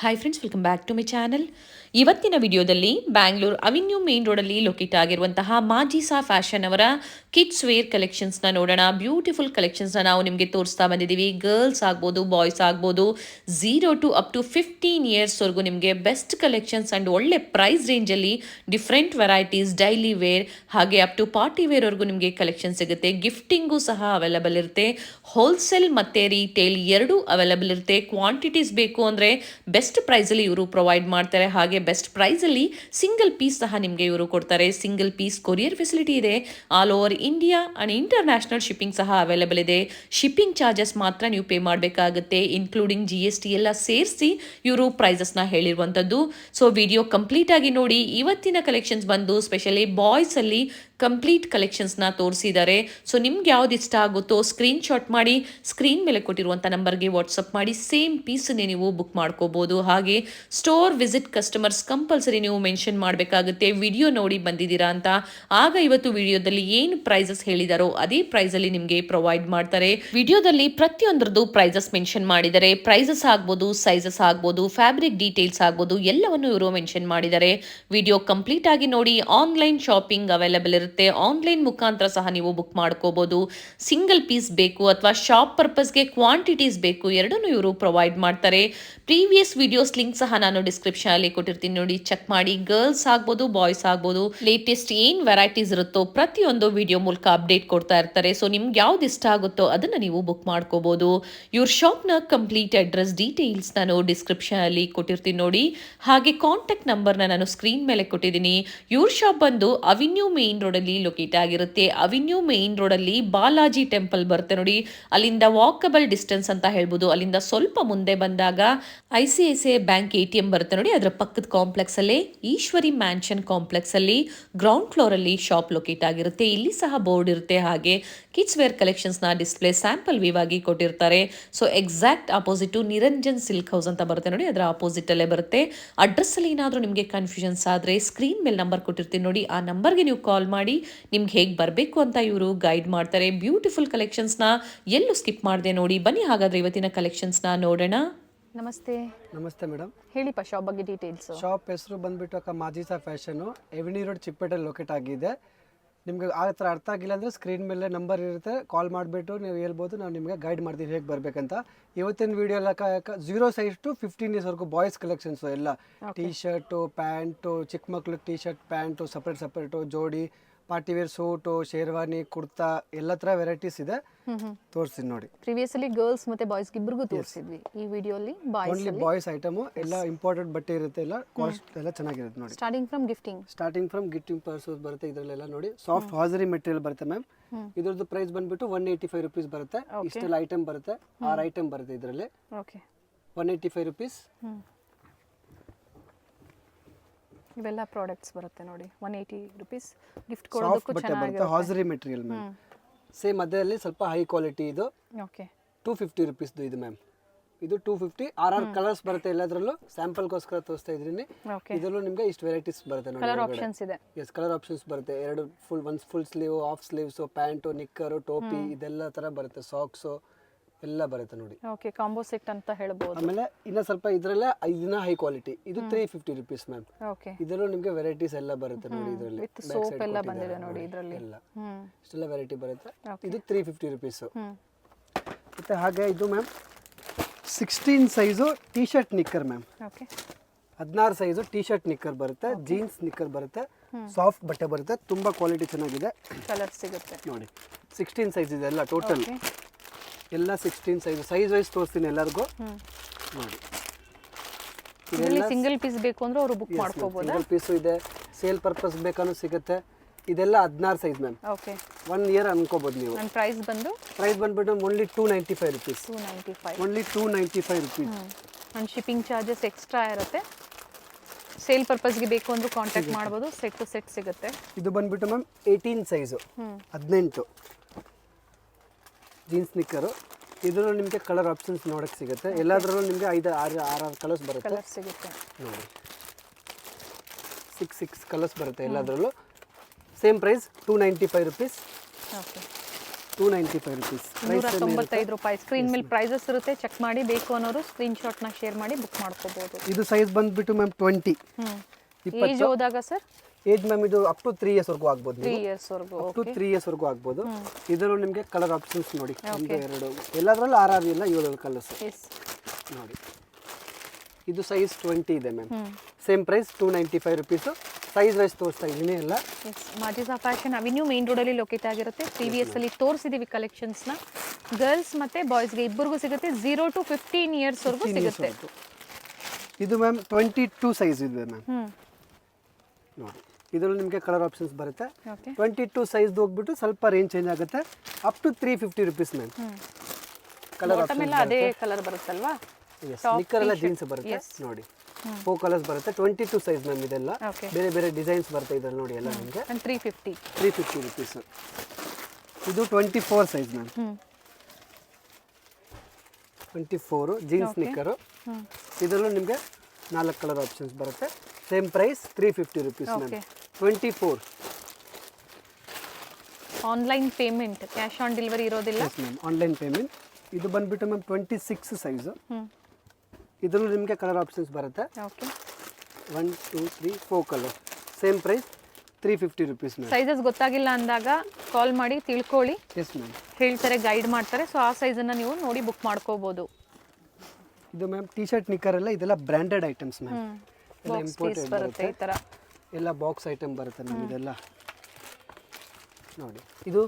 Hi friends, welcome back to my channel. ಇವತ್ತಿನ ವಿಡಿಯೋದಲ್ಲಿ Bangalore avenue main ರೋಡಲ್ಲಿ ಲೊಕೇಟ್ ಆಗಿರುವಂತಹ ಮಾಜಿಸಾ ಫ್ಯಾಷನ್ ಅವರ ಕಿಡ್ಸ್ ವೇರ್ ಕಲೆಕ್ಷನ್ಸ್ನ ನೋಡೋಣ. ಬ್ಯೂಟಿಫುಲ್ ಕಲೆಕ್ಷನ್ಸ್ನ ನಾವು ನಿಮಗೆ ತೋರಿಸ್ತಾ ಬಂದಿದ್ದೀವಿ. ಗರ್ಲ್ಸ್ ಆಗ್ಬೋದು, ಬಾಯ್ಸ್ ಆಗ್ಬೋದು, 0 to up to 15 ಇಯರ್ಸ್ವರೆಗೂ ನಿಮಗೆ ಬೆಸ್ಟ್ ಕಲೆಕ್ಷನ್ಸ್ ಆ್ಯಂಡ್ ಒಳ್ಳೆ ಪ್ರೈಸ್ ರೇಂಜಲ್ಲಿ ಡಿಫ್ರೆಂಟ್ ವೆರೈಟೀಸ್, ಡೈಲಿ ವೇರ್ ಹಾಗೆ ಅಪ್ ಟು ಪಾರ್ಟಿ ವೇರ್ವರೆಗೂ ನಿಮಗೆ ಕಲೆಕ್ಷನ್ ಸಿಗುತ್ತೆ. ಗಿಫ್ಟಿಂಗು ಸಹ ಅವೈಲಬಲ್ ಇರುತ್ತೆ. ಹೋಲ್ಸೇಲ್ ಮತ್ತು ರೀಟೇಲ್ ಎರಡೂ ಅವೈಲಬಲ್ ಇರುತ್ತೆ. ಕ್ವಾಂಟಿಟೀಸ್ ಬೇಕು ಅಂದರೆ ಬೆಸ್ಟ್ ಪ್ರೈಸಲ್ಲಿ ಇವರು ಪ್ರೊವೈಡ್ ಮಾಡ್ತಾರೆ. ಹಾಗೆ ಬೆಸ್ಟ್ ಪ್ರೈಸಲ್ಲಿ ಸಿಂಗಲ್ ಪೀಸ್ ಸಹ ನಿಮಗೆ ಇವರು ಕೊಡ್ತಾರೆ. ಸಿಂಗಲ್ ಪೀಸ್ ಕೊರಿಯರ್ ಫೆಸಿಲಿಟಿ ಇದೆ. All over India and international shipping ಸಹ ಅವೈಲಬಲ್ ಇದೆ. ಶಿಪ್ಪಿಂಗ್ ಚಾರ್ಜಸ್ ಮಾತ್ರ ನೀವು ಪೇ ಮಾಡಬೇಕಾಗುತ್ತೆ, ಇನ್ಕ್ಲೂಡಿಂಗ್ GST ಎಲ್ಲ ಸೇರಿಸಿ ಇವರು ಪ್ರೈಸಸ್ನ ಹೇಳಿರುವಂಥದ್ದು. ಸೊ ವಿಡಿಯೋ ಕಂಪ್ಲೀಟ್ ಆಗಿ ನೋಡಿ. ಇವತ್ತಿನ ಕಲೆಕ್ಷನ್ಸ್ ಬಂದು ಸ್ಪೆಷಲಿ ಬಾಯ್ಸಲ್ಲಿ ಕಂಪ್ಲೀಟ್ ಕಲೆಕ್ಷನ್ಸ್ನ ತೋರಿಸಿದ್ದಾರೆ. ಸೊ ನಿಮ್ಗೆ ಯಾವ್ದು ಇಷ್ಟ ಆಗುತ್ತೋ ಸ್ಕ್ರೀನ್ಶಾಟ್ ಮಾಡಿ ಸ್ಕ್ರೀನ್ ಮೇಲೆ ಕೊಟ್ಟಿರುವಂಥ ನಂಬರ್ಗೆ ವಾಟ್ಸಪ್ ಮಾಡಿ ಸೇಮ್ ಪೀಸನ್ನೇ ನೀವು ಬುಕ್ ಮಾಡ್ಕೋಬೋದು. ಹಾಗೆ ಸ್ಟೋರ್ ವಿಸಿಟ್ ಕಸ್ಟಮರ್ಸ್ ಕಂಪಲ್ಸರಿ ನೀವು ಮೆನ್ಷನ್ ಮಾಡಬೇಕಾಗುತ್ತೆ ವಿಡಿಯೋ ನೋಡಿ ಬಂದಿದ್ದೀರಾ ಅಂತ. ಆಗ ಇವತ್ತು ವಿಡಿಯೋದಲ್ಲಿ ಏನು ಪ್ರೈಸಸ್ ಹೇಳಿದಾರೋ ಅದೇ ಪ್ರೈಸಲ್ಲಿ ನಿಮಗೆ ಪ್ರೊವೈಡ್ ಮಾಡ್ತಾರೆ. ವಿಡಿಯೋದಲ್ಲಿ ಪ್ರತಿಯೊಂದರದ್ದು ಪ್ರೈಸಸ್ ಮೆನ್ಷನ್ ಮಾಡಿದ್ದಾರೆ. ಪ್ರೈಸಸ್ ಆಗ್ಬೋದು, ಸೈಜಸ್ ಆಗ್ಬೋದು, ಫ್ಯಾಬ್ರಿಕ್ ಡೀಟೇಲ್ಸ್ ಆಗ್ಬೋದು, ಎಲ್ಲವನ್ನು ಇವರು ಮೆನ್ಷನ್ ಮಾಡಿದ್ದಾರೆ. ವಿಡಿಯೋ ಕಂಪ್ಲೀಟ್ ಆಗಿ ನೋಡಿ. ಆನ್ಲೈನ್ ಶಾಪಿಂಗ್ ಅವೈಲಬಲ್ ಇರುತ್ತೆ. ಆನ್ಲೈನ್ ಮುಖಾಂತರ ಸಹ ನೀವು ಬುಕ್ ಮಾಡ್ಕೋಬಹುದು. ಸಿಂಗಲ್ ಪೀಸ್ ಬೇಕು ಅಥವಾ ಶಾಪ್ ಪರ್ಪಸ್ಗೆ ಕ್ವಾಂಟಿಟೀಸ್ ಬೇಕು, ಎರಡನ್ನೂ ಇವರು ಪ್ರೊವೈಡ್ ಮಾಡ್ತಾರೆ. ಪ್ರೀವಿಯಸ್ ವಿಡಿಯೋಸ್ ಲಿಂಕ್ ಸಹ ನಾನು ಡಿಸ್ಕ್ರಿಪ್ಷನ್ ಅಲ್ಲಿ ಕೊಟ್ಟಿರ್ತೀನಿ, ನೋಡಿ ಚೆಕ್ ಮಾಡಿ. ಗರ್ಲ್ಸ್ ಆಗ್ಬೋದು, ಬಾಯ್ಸ್ ಆಗ್ಬೋದು, ಲೇಟೆಸ್ಟ್ ಏನ್ ವೆರೈಟೀಸ್ ಇರುತ್ತೋ ಪ್ರತಿಯೊಂದು ವಿಡಿಯೋ ಮೂಲಕ ಅಪ್ಡೇಟ್ ಕೊಡ್ತಾ ಇರ್ತಾರೆ. ಸೊ ನಿಮ್ಗೆ ಯಾವ್ದು ಇಷ್ಟ ಆಗುತ್ತೋ ಅದನ್ನ ನೀವು ಬುಕ್ ಮಾಡ್ಕೋಬಹುದು. ಇವ್ರ ಶಾಪ್ನ ಕಂಪ್ಲೀಟ್ ಅಡ್ರೆಸ್ ಡೀಟೇಲ್ಸ್ ನಾನು ಡಿಸ್ಕ್ರಿಪ್ಷನ್ ಅಲ್ಲಿ ಕೊಟ್ಟಿರ್ತೀನಿ ನೋಡಿ. ಹಾಗೆ ಕಾಂಟ್ಯಾಕ್ಟ್ ನಂಬರ್ನ ನಾನು ಸ್ಕ್ರೀನ್ ಮೇಲೆ ಕೊಟ್ಟಿದ್ದೀನಿ. ಇವ್ರ ಶಾಪ್ ಬಂದು ಅವಿನ್ಯೂ ಮೇನ್ ರೋಡ್ ಅಲ್ಲಿ ಲೊಕೇಟ್ ಆಗಿರುತ್ತೆ. ಅವಿನ್ಯೂ ಮೇನ್ ರೋಡ್ ಅಲ್ಲಿ ಬಾಲಾಜಿ ಟೆಂಪಲ್ ಬರುತ್ತೆ ನೋಡಿ, ಅಲ್ಲಿಂದ ವಾಕಬಲ್ ಡಿಸ್ಟೆನ್ಸ್ ಅಂತ ಹೇಳ್ಬೋದು. ಅಲ್ಲಿಂದ ಸ್ವಲ್ಪ ಮುಂದೆ ಬಂದಾಗ ICICI ಬ್ಯಾಂಕ್ ATM ಬರುತ್ತೆ ನೋಡಿ, ಅದರ ಪಕ್ಕದ ಕಾಂಪ್ಲೆಕ್ಸ್ ಅಲ್ಲೇ ಈಶ್ವರಿ ಮ್ಯಾನ್ಷನ್ ಕಾಂಪ್ಲೆಕ್ಸ್ ಅಲ್ಲಿ ಗ್ರೌಂಡ್ ಫ್ಲೋರ್ ಅಲ್ಲಿ ಶಾಪ್ ಲೊಕೇಟ್ ಆಗಿರುತ್ತೆ. ಇಲ್ಲಿ ಸಹ ಬೋರ್ಡ್ ಇರುತ್ತೆ. ಹಾಗೆ ಕಿಡ್ಸ್ ವೇರ್ ಕಲೆಕ್ಷನ್ಸ್ ನ ಡಿಸ್ಪ್ಲೇ ಸ್ಯಾಂಪಲ್ ವ್ಯೂ ಆಗಿ ಕೊಟ್ಟಿರ್ತಾರೆ. So exact opposite Niranjan silk house ಅಂತ ಬರುತ್ತೆ ನೋಡಿ, ಅದರ ಆಪೋಸಿಟ್ ಅಲ್ಲೇ ಬರುತ್ತೆ. ಅಡ್ರೆಸ್ ಅಲ್ಲಿ ಏನಾದರೂ ನಿಮಗೆ ಕನ್ಫ್ಯೂಷನ್ಸ್ ಆದ್ರೆ ಸ್ಕ್ರೀನ್ ಮೇಲೆ ನಂಬರ್ ಕೊಟ್ಟಿರ್ತೀನಿ ನೋಡಿ, ಆ ನಂಬರ್ಗೆ ನೀವು ಕಾಲ್ ಮಾಡಿ ನಿಮ್ಗೆ ಹೇಗೆ ಬರಬೇಕು ಅಂತ ಇವರು ಗೈಡ್ ಮಾಡ್ತಾರೆ. ಬ್ಯೂಟಿಫುಲ್ ಕಲೆಕ್ಷನ್ಸ್ನ ಎಲ್ಲೂ ಸ್ಕಿಪ್ ಮಾಡದೆ ನೋಡಿ. ಬನ್ನಿ ಹಾಗಾದ್ರೆ ಇವತ್ತಿನ ಕಲೆಕ್ಷನ್ಸ್ನ ನೋಡೋಣ. ನಮಸ್ತೆ. ನಮಸ್ತೆ ಮೇಡಮ್. ಹೇಳಿಪ್ಪ ಶಾಪ್ ಬಗ್ಗೆ ಡೀಟೇಲ್ಸ್. ಶಾಪ್ ಹೆಸರು ಬಂದ್ಬಿಟ್ಟು ಅಕ್ಕ ಮಾಜಿಸಾ ಫ್ಯಾಷನು, ಎವಿನಿ ರೋಡ್ ಚಿಕ್ಕಪೇಟೆಲ್ಲಿ ಲೊಕೇಟ್ ಆಗಿದೆ. ನಿಮ್ಗೆ ಆ ಥರ ಅರ್ಥ ಆಗಿಲ್ಲ ಅಂದರೆ ಸ್ಕ್ರೀನ್ ಮೇಲೆ ನಂಬರ್ ಇರುತ್ತೆ, ಕಾಲ್ ಮಾಡಿಬಿಟ್ಟು ನೀವು ಹೇಳ್ಬೋದು, ನಾವು ನಿಮಗೆ ಗೈಡ್ ಮಾಡ್ತೀವಿ ಹೇಗೆ ಬರಬೇಕಂತ. ಇವತ್ತಿನ ವೀಡಿಯೋ ಎಲ್ಲ 0 size to 15 yearsವರೆಗೂ ಬಾಯ್ಸ್ ಕಲೆಕ್ಷನ್ಸು ಎಲ್ಲ, ಟೀ ಶರ್ಟು, ಪ್ಯಾಂಟು, ಚಿಕ್ಕ ಮಕ್ಳಿಗೆ ಟೀ ಶರ್ಟ್, ಪ್ಯಾಂಟು ಸಪ್ರೇಟು, ಜೋಡಿ, party wear suit, sherwani, kurta ಎಲ್ಲ ಥರ ವೆರೈಟೀಸ್ ಇದೆ. ತೋರಿಸ್ತೀನಿ ನೋಡಿ. ಪ್ರಿವಿಯಸ್ಲಿ ಗರ್ಲ್ಸ್ ಮತ್ತೆ ಬಾಯ್ಸ್ ಇಬ್ಬರಿಗೂ ತೋರಿಸಿದ್ವಿ. ಈ ವಿಡಿಯೋಲಿ ಓನ್ಲಿ ಬಾಯ್ಸ್ ಐಟಮು ಎಲ್ಲ ಇಂಪಾರ್ಟೆಂಟ್ ಬಟ್ಟೆ ಇರುತ್ತೆ, ಎಲ್ಲ ಕಾಸ್ಟ್ ಎಲ್ಲ ಚೆನ್ನಾಗಿರುತ್ತೆ ನೋಡಿ. ಸ್ಟಾರ್ಟಿಂಗ್ ಫ್ರಮ್ ಗಿಫ್ಟಿಂಗ್ ಪರ್ಸಸ್ ಬರುತ್ತೆ. ಇದರಲ್ಲೆಲ್ಲ ನೋಡಿ ಸಾಫ್ಟ್ ಹಾಜರಿ ಮೆಟೀರಿಯಲ್ ಬರುತ್ತೆ ಮ್ಯಾಮ್. ಇದ್ರದ್ದು ಪ್ರೈಸ್ ಬಂದ್ಬಿಟ್ಟು 185 rupees ಬರುತ್ತೆ. ಇಷ್ಟೆಲ್ಲ ಐಟಮ್ ಬರುತ್ತೆ, 6 ಐಟಮ್ ಬರುತ್ತೆ ಇದರಲ್ಲಿ. 185 rupees. ಇವೆಲ್ಲ ಪ್ರಾಡಕ್ಟ್ಸ್ ಬರುತ್ತೆ ನೋಡಿ. 180 rupees ಗಿಫ್ಟ್ ಸಾಫ್ಟ್ ಕೊಡೋದಕ್ಕೂ ಬಟ್ಟೆ ಬರುತ್ತೆ, ಚೆನ್ನಾಗಿರುತ್ತೆ. ಹಾಜರಿ ಮೆಟೀರಿಯಲ್ ಮ್ಯಾಮ್. ಸೇಮ್ ಅದರಲ್ಲಿ ಸ್ವಲ್ಪ ಹೈ ಕ್ವಾಲಿಟಿ ಇದು. ಓಕೆ. 250 rupees ಇದು ಮ್ಯಾಮ್. ಇದು 250. 6 ಕಲರ್ಸ್ ಬರುತ್ತೆ ಎಲ್ಲದರಲ್ಲೂ. ಸ್ಯಾಂಪಲ್ಗೋಸ್ಕರ ತೋರಿಸ್ತಾ ಇದ್ದೀನಿ. ಇದರಲ್ಲೂ ನಿಮಗೆ ಇಷ್ಟು ವೆರೈಟೀಸ್ ಬರುತ್ತೆ ನೋಡಿ. ಕಲರ್ ಆಪ್ಷನ್ಸ್ ಇದೆ. ಎಸ್, ಕಲರ್ ಆಪ್ಷನ್ಸ್ ಬರುತ್ತೆ. ಎರಡು full sleeve, half sleeves, pant, knicker, ಟೋಪಿ, ಇದೆಲ್ಲ ಥರ ಬರುತ್ತೆ. ಸಾಕ್ಸು ಎಲ್ಲ ಬರುತ್ತೆ ನೋಡಿ. ಓಕೆ, ಕಾಂಬೋ ಸೆಟ್ ಅಂತ ಹೇಳ್ಬೋದು. ಆಮೇಲೆ ಇನ್ನ ಸ್ವಲ್ಪ ಇದರಲ್ಲೇ ಇದನ್ನ ಹೈ ಕ್ವಾಲಿಟಿ, ಇದು 350 rupees ಮ್ಯಾಮ್. ಓಕೆ. ಇದರಲ್ಲೂ ನಿಮಗೆ ವೆರೈಟೀಸ್ ಎಲ್ಲ ಬರುತ್ತೆ ನೋಡಿ. ಇದರಲ್ಲಿ ವಿತ್ ಸೋಪ್ ಎಲ್ಲ ಬಂದಿದೆ ನೋಡಿ ಇದರಲ್ಲಿ. ಎಲ್ಲ ಇಷ್ಟೆಲ್ಲ ವೆರೈಟಿ ಬರುತ್ತೆ. ಇದು 350 rupees. ಮತ್ತೆ ಹಾಗೆ ಇದು ma'am 16 size T shirt knicker ma'am. Okay. 16 size T shirt knicker ಬರುತ್ತೆ, ಜೀನ್ಸ್ ನಿಕ್ಕರ್ ಬರುತ್ತೆ, ಸಾಫ್ಟ್ ಬಟ್ಟೆ ಬರುತ್ತೆ, ತುಂಬಾ ಕ್ವಾಲಿಟಿ ಚೆನ್ನಾಗಿದೆ. ಕಲರ್ ಸಿಗುತ್ತೆ ನೋಡಿ. 16 ಸೈಜ್ ಇದೆ ಎಲ್ಲ ಟೋಟಲ್, ಎಲ್ಲ 16 ಸೈಜ್ ವೈಸ್ ತೋರಿಸ್ತೀನಿ ಎಲ್ಲರಿಗೂ ನೋಡಿ. ಇದರಲ್ಲಿ ಸಿಂಗಲ್ ಪೀಸ್ ಬೇಕು ಅಂದ್ರೆ ಅವರು ಬುಕ್ ಮಾಡ್ಕೋಬಹುದು. ಸಿಂಗಲ್ ಪೀಸು ಇದೆ, ಸೇಲ್ ಪರ್ಪಸ್ ಬೇಕಾದ್ರೂ ಸಿಗುತ್ತೆ. ಇದೆಲ್ಲ 16 ಸೈಜ್ ಮ್ಯಾಮ್. ಓಕೆ. 1 year ಅನ್ಕೋಬಹುದು ನೀವು. ಅಂಡ್ ಪ್ರೈಸ್ ಬಂದ್ಬಿಟ್ಟು only 295 rupees. Only 295 rupees. And shipping charges extra ಇರುತ್ತೆ. ಸೇಲ್ ಪರ್ಪಸ್ಗೆ ಬೇಕು ಅಂದ್ರೆ ಕಾಂಟ್ಯಾಕ್ಟ್ ಮಾಡ್ಬೋದು. ಸೆಟ್ ಟು ಸೆಟ್ ಸಿಗುತ್ತೆ. ಇದು ಬಂದ್ಬಿಟ್ಟು ಮ್ಯಾಮ್ 18 ಸೈಜು, 18 ಜೀನ್ಸ್ ನಿಕ್ಕರು. ಇದರಲ್ಲೂ ನಿಮಗೆ ಕಲರ್ ಆಪ್ಷನ್ಸ್ ನೋಡಕ್ಕೆ ಸಿಗುತ್ತೆ. ಎಲ್ಲದರಲ್ಲೂ ನಿಮಗೆ 5-6 ಕಲರ್ಸ್ ಬರುತ್ತೆ ನೋಡಿ. 6 ಕಲರ್ಸ್ ಬರುತ್ತೆ ಎಲ್ಲದರಲ್ಲೂ. Same price 295 rupees. Okay. 295 rupees. 295 ರೂಪಾಯಿ. ಸ್ಕ್ರೀನ್ ಮೇಲೆ ಪ್ರೈಸಸ್ ಇರುತ್ತೆ, ಚೆಕ್ ಮಾಡಿ. ಬೇಕು ಅನ್ನೋರು ಸ್ಕ್ರೀನ್ಶಾಟ್ ನ ಶೇರ್ ಮಾಡಿ ಬುಕ್ ಮಾಡ್ಕೋಬಹುದು. ಇದು ಸೈಜ್ ಬಂದ್ಬಿಟ್ಟು ಮ್ಯಾಮ್ 20. ಏಜ್ ಹೋದಾಗ ಸರ್ ಏಜ್ ಮ್ಯಾಮ್ ಇದು ಅಪ್ ಟು 3 ಇಯರ್ಸ್ ವರೆಗೂ ಆಗ್ಬೋದು. 3 ಇಯರ್ಸ್ ವರೆಗೂ. ಅಪ್ ಟು 3 ಇಯರ್ಸ್ ವರೆಗೂ ಆಗ್ಬೋದು. ಇದರಲ್ಲೂ ನಿಮಗೆ ಕಲರ್ ಆಪ್ಷನ್ಸ್ ನೋಡಿ, ಒಂದು ಎರಡು ಎಲ್ಲದರಲ್ಲೂ 6 ಇಲ್ಲ 7 ಕಲರ್ಸ್ ನೋಡಿ. ಇದು ಸೈಜ್ 20 ಇದೆ ma'am. Same price 295 rupees. Size wise ತೋರಿಸ್ತಾ ಇದ್ದೀನಿ ಎಲ್ಲ. Majisa fashion avenue main road ಅಲ್ಲಿ ಲೊಕೇಟ್ ಆಗಿರುತ್ತೆ. ಪ್ರೀವಿಯಸ್ ಅಲ್ಲಿ ತೋರಿಸಿದೀವಿ ಕಲೆಕ್ಷನ್ಸ್ ನ. ಗರ್ಲ್ಸ್ ಮತ್ತೆ ಬಾಯ್ಸ್ ಗೆ ಇಬ್ಬರಿಗೂ ಸಿಗುತ್ತೆ. 0 to 15 ಇಯರ್ಸ್ ವರೆಗೂ ಸಿಗುತ್ತೆ. ಇದು ಮ್ಯಾಮ್ 22 ಸೈಜ್ ಇದೆ ಮ್ಯಾಮ್ ನೋಡಿ. ಇದರಲ್ಲಿ ನಿಮಗೆ ಕಲರ್ ಆಪ್ಷನ್ಸ್ ಬರುತ್ತೆ. 22 ಸೈಜ್ ಹೋಗ್ಬಿಟ್ಟು ಸ್ವಲ್ಪ ರೇಂಜ್ ಚೇಂಜ್ ಆಗುತ್ತೆ. Up to 350 rupees ma'am. Colour option ಅದೇ ಕಲರ್ ಬರುತ್ತಲ್ವಾ? ನಿಕ್ಕರ್ ಎಲ್ಲ ಜೀನ್ಸ್ ಬರುತ್ತೆ ನೋಡಿ. 4 ಕಲರ್ಸ್ ಬರುತ್ತೆ. 22 ಸೈಜ್ ಮ್ಯಾಮ್. ಇದೆಲ್ಲ ಬೇರೆ ಬೇರೆ ಡಿಸೈನ್ಸ್ ಬರುತ್ತೆ ಇದರಲ್ಲಿ ನೋಡಿ ಎಲ್ಲ ನಿಮಗೆ. 350 ರುಪೀಸ್. ಇದು 24 ಸೈಜ್ ಮ್ಯಾಮ್. 24 ಜೀನ್ಸ್ ನಿಕ್ಕರು. ಇದರಲ್ಲೂ ನಿಮಗೆ 4 ಕಲರ್ ಆಪ್ಷನ್ಸ್ ಬರುತ್ತೆ. Same price 350 rupees ma'am. 24 online payment, cash on delivery ಇರೋದಿಲ್ಲ ಮ್ಯಾಮ್. Online payment. ಇದು ಬಂದ್ಬಿಟ್ಟು ಮ್ಯಾಮ್ 26 ಸೈಜ್. ಇದರಲ್ಲೂ ನಿಮಗೆ ಕಲರ್ ಆಪ್ಷನ್ಸ್ ಬರುತ್ತೆ. 1 2 3 4 colour. Same price 350 rupees ma'am. Sizes ಗೊತ್ತಾಗಿಲ್ಲ ಅಂದಾಗ ಕಾಲ್ ಮಾಡಿ ತಿಳ್ಕೊಳ್ಳಿ. Yes ma'am. ಹೇಳ್ತಾರೆ, ಗೈಡ್ ಮಾಡ್ತಾರೆ. ಸೊ ಆ ಸೈಜನ್ನು ನೀವು ನೋಡಿ ಬುಕ್ ಮಾಡ್ಕೋಬಹುದು. ಇದು ಮ್ಯಾಮ್ ಟಿ ಶರ್ಟ್ ನಿಕ್ಕರ್ ಎಲ್ಲ ಇದೆಲ್ಲ ಬ್ರ್ಯಾಂಡೆಡ್ ಐಟಮ್ಸ್ ಮ್ಯಾಮ್. ಎಲ್ಲ ಇಂಪೋರ್ಟೆಡ್ ಬರುತ್ತೆ ಈ ತರ. ಎಲ್ಲ ಬಾಕ್ಸ್ ಐಟಮ್ ಬರುತ್ತೆ ಮ್ಯಾಮ್. ಇದೆಲ್ಲ ನೋಡಿ. ಇದು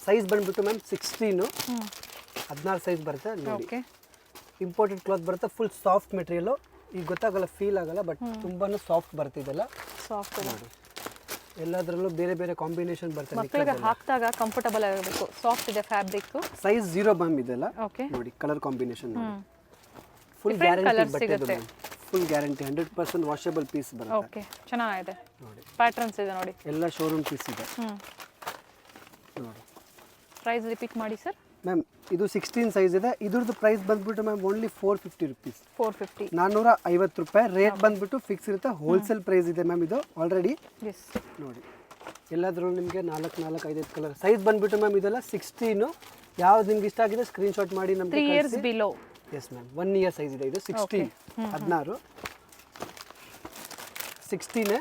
ಸೈಜ್ ಬಂದ್ಬಿಟ್ಟು ಮ್ಯಾಮ್ 16 16 ಸೈಜ್ ಬರುತ್ತೆ ನೋಡಿ. ಇಂಪೋರ್ಟೆಡ್ ಕ್ಲಾತ್ ಬರುತ್ತೆ. Full soft material. ಈಗ ಗೊತ್ತಾಗಲ್ಲ, ಫೀಲ್ ಆಗಲ್ಲ, ಬಟ್ ತುಂಬಾನು ಸಾಫ್ಟ್ ಬರುತ್ತೆ ಇದೆಲ್ಲ. ಸಾಫ್ಟ್ ನೋಡಿ. ಎಲ್ಲದರಲ್ಲೂ ಬೇರೆ ಬೇರೆ ಕಾಂಬಿನೇಷನ್ ಬರುತ್ತೆ. ಮಕ್ಕಳಿಗೆ ಹಾಕಿದಾಗ ಕಂಫರ್ಟಬಲ್ ಆಗಬೇಕು. ಸಾಫ್ಟ್ ಇದೆ ಫ್ಯಾಬ್ರಿಕ್. ಸೈಜ್ 0 ಮ್ಯಾಮ್ ಇದೆಲ್ಲ ನೋಡಿ. ಕಲರ್ ಕಾಂಬಿನೇಷನ್ ನೋಡಿ. ಫುಲ್ ಗ್ಯಾರಂಟಿ ಬಟ್ಟೆ. ಫುಲ್ ಗ್ಯಾರಂಟಿ 100% ವಾಷಬಲ್ ಪೀಸ್ ಬರುತ್ತೆ. ಓಕೆ, ಚೆನ್ನಾಗಿದೆ ನೋಡಿ. ಪ್ಯಾಟರ್ನ್ಸ್ ಇದೆ ನೋಡಿ. ಎಲ್ಲ ಶೋರೂಮ್ ಪೀಸ್ ಇದೆ ನೋಡಿ. ಪ್ರೈಸ್ ರಿಪೀಟ್ ಮಾಡಿ ಸರ್. ಮ್ಯಾಮ್ ಇದು 16 ಸೈಜ್ ಇದೆ. ಇದ್ರದ್ದು ಪ್ರೈಸ್ ಬಂದ್ಬಿಟ್ಟು ಮ್ಯಾಮ್ ಓನ್ಲಿ 450 ರುಪೀಸ್. 450 450 ರೂಪಾಯಿ. ರೇಟ್ ಬಂದ್ಬಿಟ್ಟು ಫಿಕ್ಸ್ ಇರುತ್ತೆ. ಹೋಲ್ಸೇಲ್ ಪ್ರೈಸ್ ಇದೆ ಮ್ಯಾಮ್ ಇದು ಆಲ್ರೆಡಿ ನೋಡಿ. ಎಲ್ಲಾದ್ರೂ ನಿಮಗೆ 4 4 5 5 ಕಲರ್. ಸೈಜ್ ಬಂದ್ಬಿಟ್ಟು ಮ್ಯಾಮ್ ಇದೆಲ್ಲ 16. ಯಾವ್ದು ನಿಮ್ಗೆ ಇಷ್ಟ ಆಗಿದೆ ಸ್ಕ್ರೀನ್ಶಾಟ್ ಮಾಡಿ ನಮಗೆ 3 years below. Yes ma'am. 1 year size ಇದೆ ಇದು. 16 16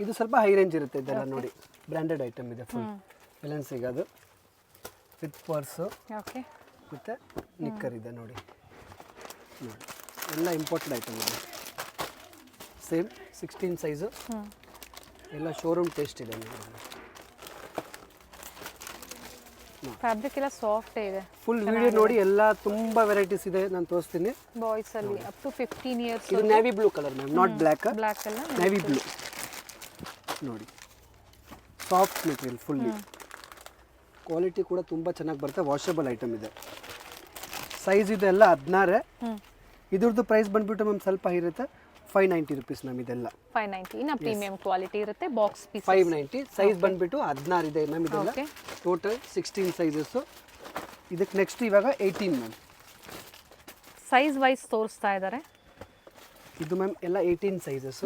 ಇದು ಸ್ವಲ್ಪ ಹೈ ರೇಂಜ್ ಇರುತ್ತೆ. ಇದೆಲ್ಲ ನೋಡಿ ಬ್ರ್ಯಾಂಡೆಡ್ ಐಟಮ್ ಇದೆ. ಫುಲ್ ಎಲೆನ್ ಸಿಗೋದು ವಿತ್ ಪರ್ಸು ಮತ್ತು ನಿಕ್ಕರ್ ಇದೆ ನೋಡಿ. ನೋಡಿ ಎಲ್ಲ ಇಂಪೋರ್ಟೆಡ್ ಐಟಮ್ ಇದೆ. Same 16 size. ಎಲ್ಲ ಶೋರೂಮ್ ಟೇಸ್ಟ್ ಇದೆ ನೋಡಿ. ಫ್ಯಾಬ್ರಿಕ್ ಎಲ್ಲ ಸಾಫ್ಟ್ ಇದೆ. ಫುಲ್ ವಿಡಿಯೋ ನೋಡಿ. ಎಲ್ಲ ತುಂಬಾ ವೆರೈಟೀಸ್ ಇದೆ, ನಾನು ತೋರಿಸ್ತೀನಿ. ಬಾಯ್ಸ್ ಅಲ್ಲಿ ಅಪ್ ಟು 15 ಇಯರ್ಸ್. ಇದು navy blue colour ma'am, not black. Black ಅಲ್ಲ, ನೇವಿ ಬ್ಲೂ ನೋಡಿ. Soft material fully. ಕ್ವಾಲಿಟಿ ಕೂಡ ತುಂಬ ಚೆನ್ನಾಗಿ ಬರುತ್ತೆ. ವಾಷಬಲ್ ಐಟಮ್ ಇದೆ. ಸೈಜ್ ಇದೆ ಎಲ್ಲ 16. ಇದ್ರದ್ದು ಪ್ರೈಸ್ ಬಂದ್ಬಿಟ್ಟು ಮ್ಯಾಮ್ ಸ್ವಲ್ಪ ಇರುತ್ತೆ. 590 ರುಪೀಸ್ ಮ್ಯಾಮ್. ಇದೆಲ್ಲ 590. ಇನ್ನ ಪ್ರೀಮಿಯಂ ಕ್ವಾಲಿಟಿ ಇರುತ್ತೆ. Box piece 590. ಸೈಜ್ ಬಂದ್ಬಿಟ್ಟು 16 ಇದೆ ಮ್ಯಾಮ್. ಇದೆಲ್ಲ ಟೋಟಲ್ 16 ಸೈಜಸ್. ಇದಕ್ಕೆ ನೆಕ್ಸ್ಟ್ ಇವಾಗ 18 ಮ್ಯಾಮ್. ಸೈಜ್ ವೈಸ್ ತೋರಿಸ್ತಾ ಇದ್ದಾರೆ. ಇದು ಮ್ಯಾಮ್ ಎಲ್ಲ 18 ಸೈಜಸ್.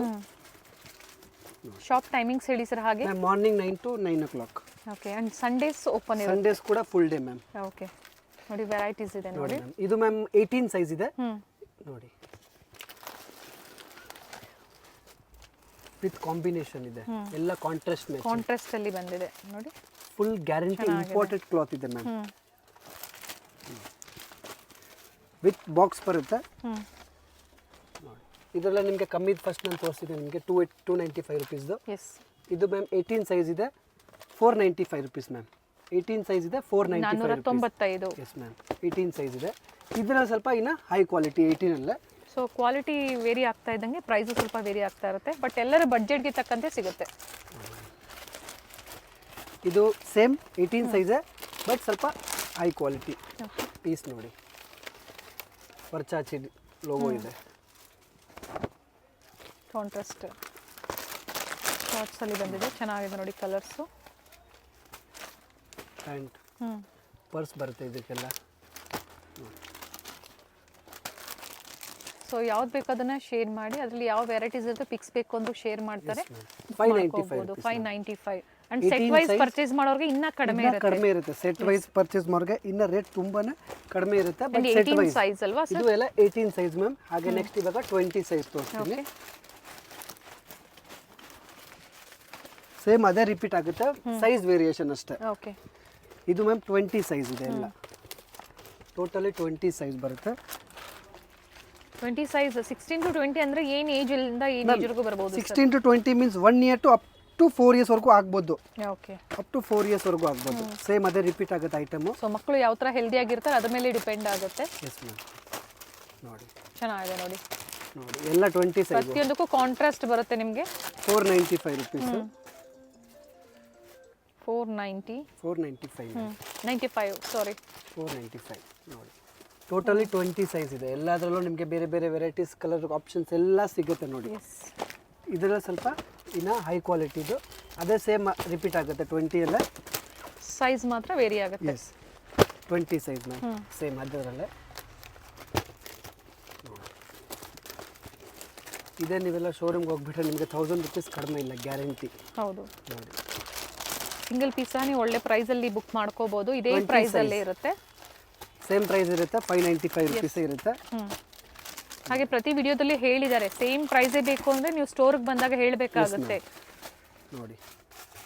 ಶಾಪ್ ಟೈಮಿಂಗ್ಸ್ ಹೇಳಿ ಸರ್. ಹಾಗೆ ma'am morning 9 to 9 o'clock. Okay. And Sundays open ಇರುತ್ತೆ. ಸಂಡೇಸ್ ಕೂಡ ಫುಲ್ ಡೇ ಮ್ಯಾಮ್. ಓಕೆ ನೋಡಿ, ವೆರೈಟೀಸ್ ಇದೆ ನೋಡಿ. ಇದು ಮ್ಯಾಮ್ 18 ಸೈಜ್ ಇದೆ ನೋಡಿ. ವಿತ್ ಕಾಂಬಿನೇಷನ್ ಇದೆ. ಎಲ್ಲ ಕಾಂಟ್ರಾಸ್ಟ್ ಮ್ಯಾಚ್. ಕಾಂಟ್ರಾಸ್ಟ್ ಅಲ್ಲಿ ಬಂದಿದೆ ನೋಡಿ. ಫುಲ್ ಗ್ಯಾರಂಟಿ ಇಂಪೋರ್ಟೆಡ್ ಕ್ಲಾತ್ ಇದೆ ಮ್ಯಾಮ್. ವಿತ್ ಬಾಕ್ಸ್ ಬರುತ್ತೆ ನೋಡಿ. ಇದೆಲ್ಲ ನಿಮಗೆ ಕಮ್ಮಿ ಫಸ್ಟ್ ನಾನು ತೋರಿಸಿದೆ ನಿಮಗೆ 295 ರುಪೀಸ್ದು. ಇದು ಮ್ಯಾಮ್ 18 ಸೈಜ್ ಇದೆ. 495 ರುಪೀಸ್ ಮ್ಯಾಮ್. 18 ಸೈಜ್ ಇದೆ. 495. Yes ma'am. 18 ಸೈಜ್ ಇದೆ. ಇದರಲ್ಲಿ ಸ್ವಲ್ಪ ಇನ್ನು ಹೈ ಕ್ವಾಲಿಟಿ 18 ಅಲ್ಲೇ. ಸೊ ಕ್ವಾಲಿಟಿ ವೇರಿ ಆಗ್ತಾ ಇದ್ದಂಗೆ ಪ್ರೈಸು ಸ್ವಲ್ಪ ವೇರಿ ಆಗ್ತಾ ಇರುತ್ತೆ. ಬಟ್ ಎಲ್ಲರ ಬಡ್ಜೆಟ್ಗೆ ತಕ್ಕಂತೆ ಸಿಗುತ್ತೆ. ಇದು ಸೇಮ್ 18 ಸೈಜೇ, ಬಟ್ ಸ್ವಲ್ಪ ಹೈ ಕ್ವಾಲಿಟಿ ಪೀಸ್ ನೋಡಿ. ವರ್ಚಾಚಿ ಲೋಗೋ ಇದೆ. ಕಾಂಟ್ರಾಸ್ಟ್ ಶಾರ್ಟ್ಸ್ ಅಲ್ಲಿ ಬಂದಿದೆ. ಚೆನ್ನಾಗಿದೆ ನೋಡಿ ಕಲರ್ಸು. ಪ್ಯಾಂಟ್ ಪರ್ಸ್ ಬರುತ್ತೆ ಇದಕ್ಕೆಲ್ಲ. ಸೊ ಯಾವ್ದು ಬೇಕು ಅದನ್ನ ಶೇರ್ ಮಾಡಿ. ಅದರಲ್ಲಿ ಯಾವ ವೆರೈಟೀಸ್ ಇರುತ್ತೆ ಪಿಕ್ಸ್ ಬೇಕು ಅಂದ್ರೂ ಶೇರ್ ಮಾಡ್ತಾರೆ. 595. 595. ಅಂಡ್ ಸೆಟ್ ವೈಸ್ ಪರ್ಚೇಸ್ ಮಾಡೋರಿಗೆ ಇನ್ನ ಕಡಿಮೆ ಇನ್ನ ಇರುತ್ತೆ. ಕಡಿಮೆ ಇರುತ್ತೆ. ಸೆಟ್ ವೈಸ್ ಪರ್ಚೇಸ್ ಮಾಡೋರಿಗೆ ಇನ್ನ ರೇಟ್ ತುಂಬಾನೇ ಕಡಿಮೆ ಇರುತ್ತೆ. ಬಟ್ ಸೆಟ್ 18 ವೈಸ್ ಸೈಜ್ ಅಲ್ವಾ ಸರ್? ಇದು ಎಲ್ಲ 18 ಸೈಜ್ ಮ್ಯಾಮ್. ಹಾಗೆ ನೆಕ್ಸ್ಟ್ ಇವಾಗ 20 ಸೈಜ್ ತೋರಿಸ್ತೀನಿ. ಸೇಮ್ ಅದೇ ರಿಪೀಟ್ ಆಗುತ್ತೆ, ಸೈಜ್ ವೇರಿಯೇಷನ್ ಅಷ್ಟೇ. ಓಕೆ. ಇದು ಮ್ಯಾಮ್ 20 ಸೈಜ್ ಇದೆ ಎಲ್ಲ. ಟೋಟಲಿ 20 ಸೈಜ್ ಬರುತ್ತೆ. 20 ಸೈಜ್ 16 to 20 ಅಂದ್ರೆ ಏನ್ ಏಜ್ ಇಂದ ಏನ್ ಏಜ್ ವರೆಗೂ ಬರಬಹುದು? 16 to 20 means 1 year to up to 4 years ವರೆಗೂ ಆಗ್ಬೋದು. ಓಕೆ. ಅಪ್ ಟು 4 ಇಯರ್ಸ್ ವರೆಗೂ ಆಗ್ಬೋದು. ಸೇಮ್ ಅದೇ ರಿಪೀಟ್ ಆಗುತ್ತೆ ಐಟಮ್. ಸೊ ಮಕ್ಕಳು ಯಾವ ತರ ಹೆಲ್ದಿ ಆಗಿರ್ತಾರೆ ಅದ್ರ ಮೇಲೆ ಡಿಪೆಂಡ್ ಆಗುತ್ತೆ. Yes ma'am. ನೋಡಿ ಚೆನ್ನಾಗಿದೆ ನೋಡಿ. ನೋಡಿ ಎಲ್ಲ 20 ಸೈಜ್. ಪ್ರತಿಯೊಂದಕ್ಕೂ ಕಾಂಟ್ರಾಸ್ಟ್ ಬರುತ್ತೆ ನಿಮಗೆ. 495 rupees. 490 495 95 ಸಾರಿ 495. ನೋಡಿ ಟೋಟಲಿ 20 ಸೈಜ್ ಇದೆ. ಎಲ್ಲದರಲ್ಲೂ ನಿಮಗೆ ಬೇರೆ ಬೇರೆ ವೆರೈಟೀಸ್ ಕಲರ್ ಆಪ್ಷನ್ಸ್ ಎಲ್ಲ ಸಿಗುತ್ತೆ ನೋಡಿ. ಇದೆಲ್ಲ ಸ್ವಲ್ಪ ಇನ್ನು ಹೈ ಕ್ವಾಲಿಟಿದು. ಅದೇ ಸೇಮ್ ರಿಪೀಟ್ ಆಗುತ್ತೆ 20 ಎಲ್ಲ. ಸೈಜ್ ಮಾತ್ರ ವೇರಿ ಆಗುತ್ತೆ. S 20 size ma'am. ಸೇಮ್ ಅದರಲ್ಲೇ ಇದೇ ನೀವೆಲ್ಲ ಶೋರೂಮ್ಗೆ ಹೋಗ್ಬಿಟ್ರೆ ನಿಮಗೆ 1000 rupees ಕಡಿಮೆ ಇಲ್ಲ, ಗ್ಯಾರಂಟಿ. ಹೌದು. ನೋಡಿ ಸಿಂಗಲ್ ಪೀಸ್ ನೀವು ಒಳ್ಳೆ ಪ್ರೈಸ್ ಅಲ್ಲಿ ಬುಕ್ ಮಾಡ್ಕೋಬಹುದು. ಇದೇ ಪ್ರೈಸ್ ಅಲ್ಲೇ ಇರುತ್ತೆ. ಸೇಮ್ ಪ್ರೈಸ್ ಇರುತ್ತೆ, 595 rupees ಇರುತ್ತೆ. ಹಾಗೆ ಪ್ರತಿ ವಿಡಿಯೋದಲ್ಲಿ ಹೇಳಿದ್ದಾರೆ ಸೇಮ್ ಪ್ರೈಸೇ ಬೇಕು ಅಂದ್ರೆ ನೀವು ಸ್ಟೋರ್ಗೆ ಬಂದಾಗ ಹೇಳಬೇಕಾಗುತ್ತೆ. ನೋಡಿ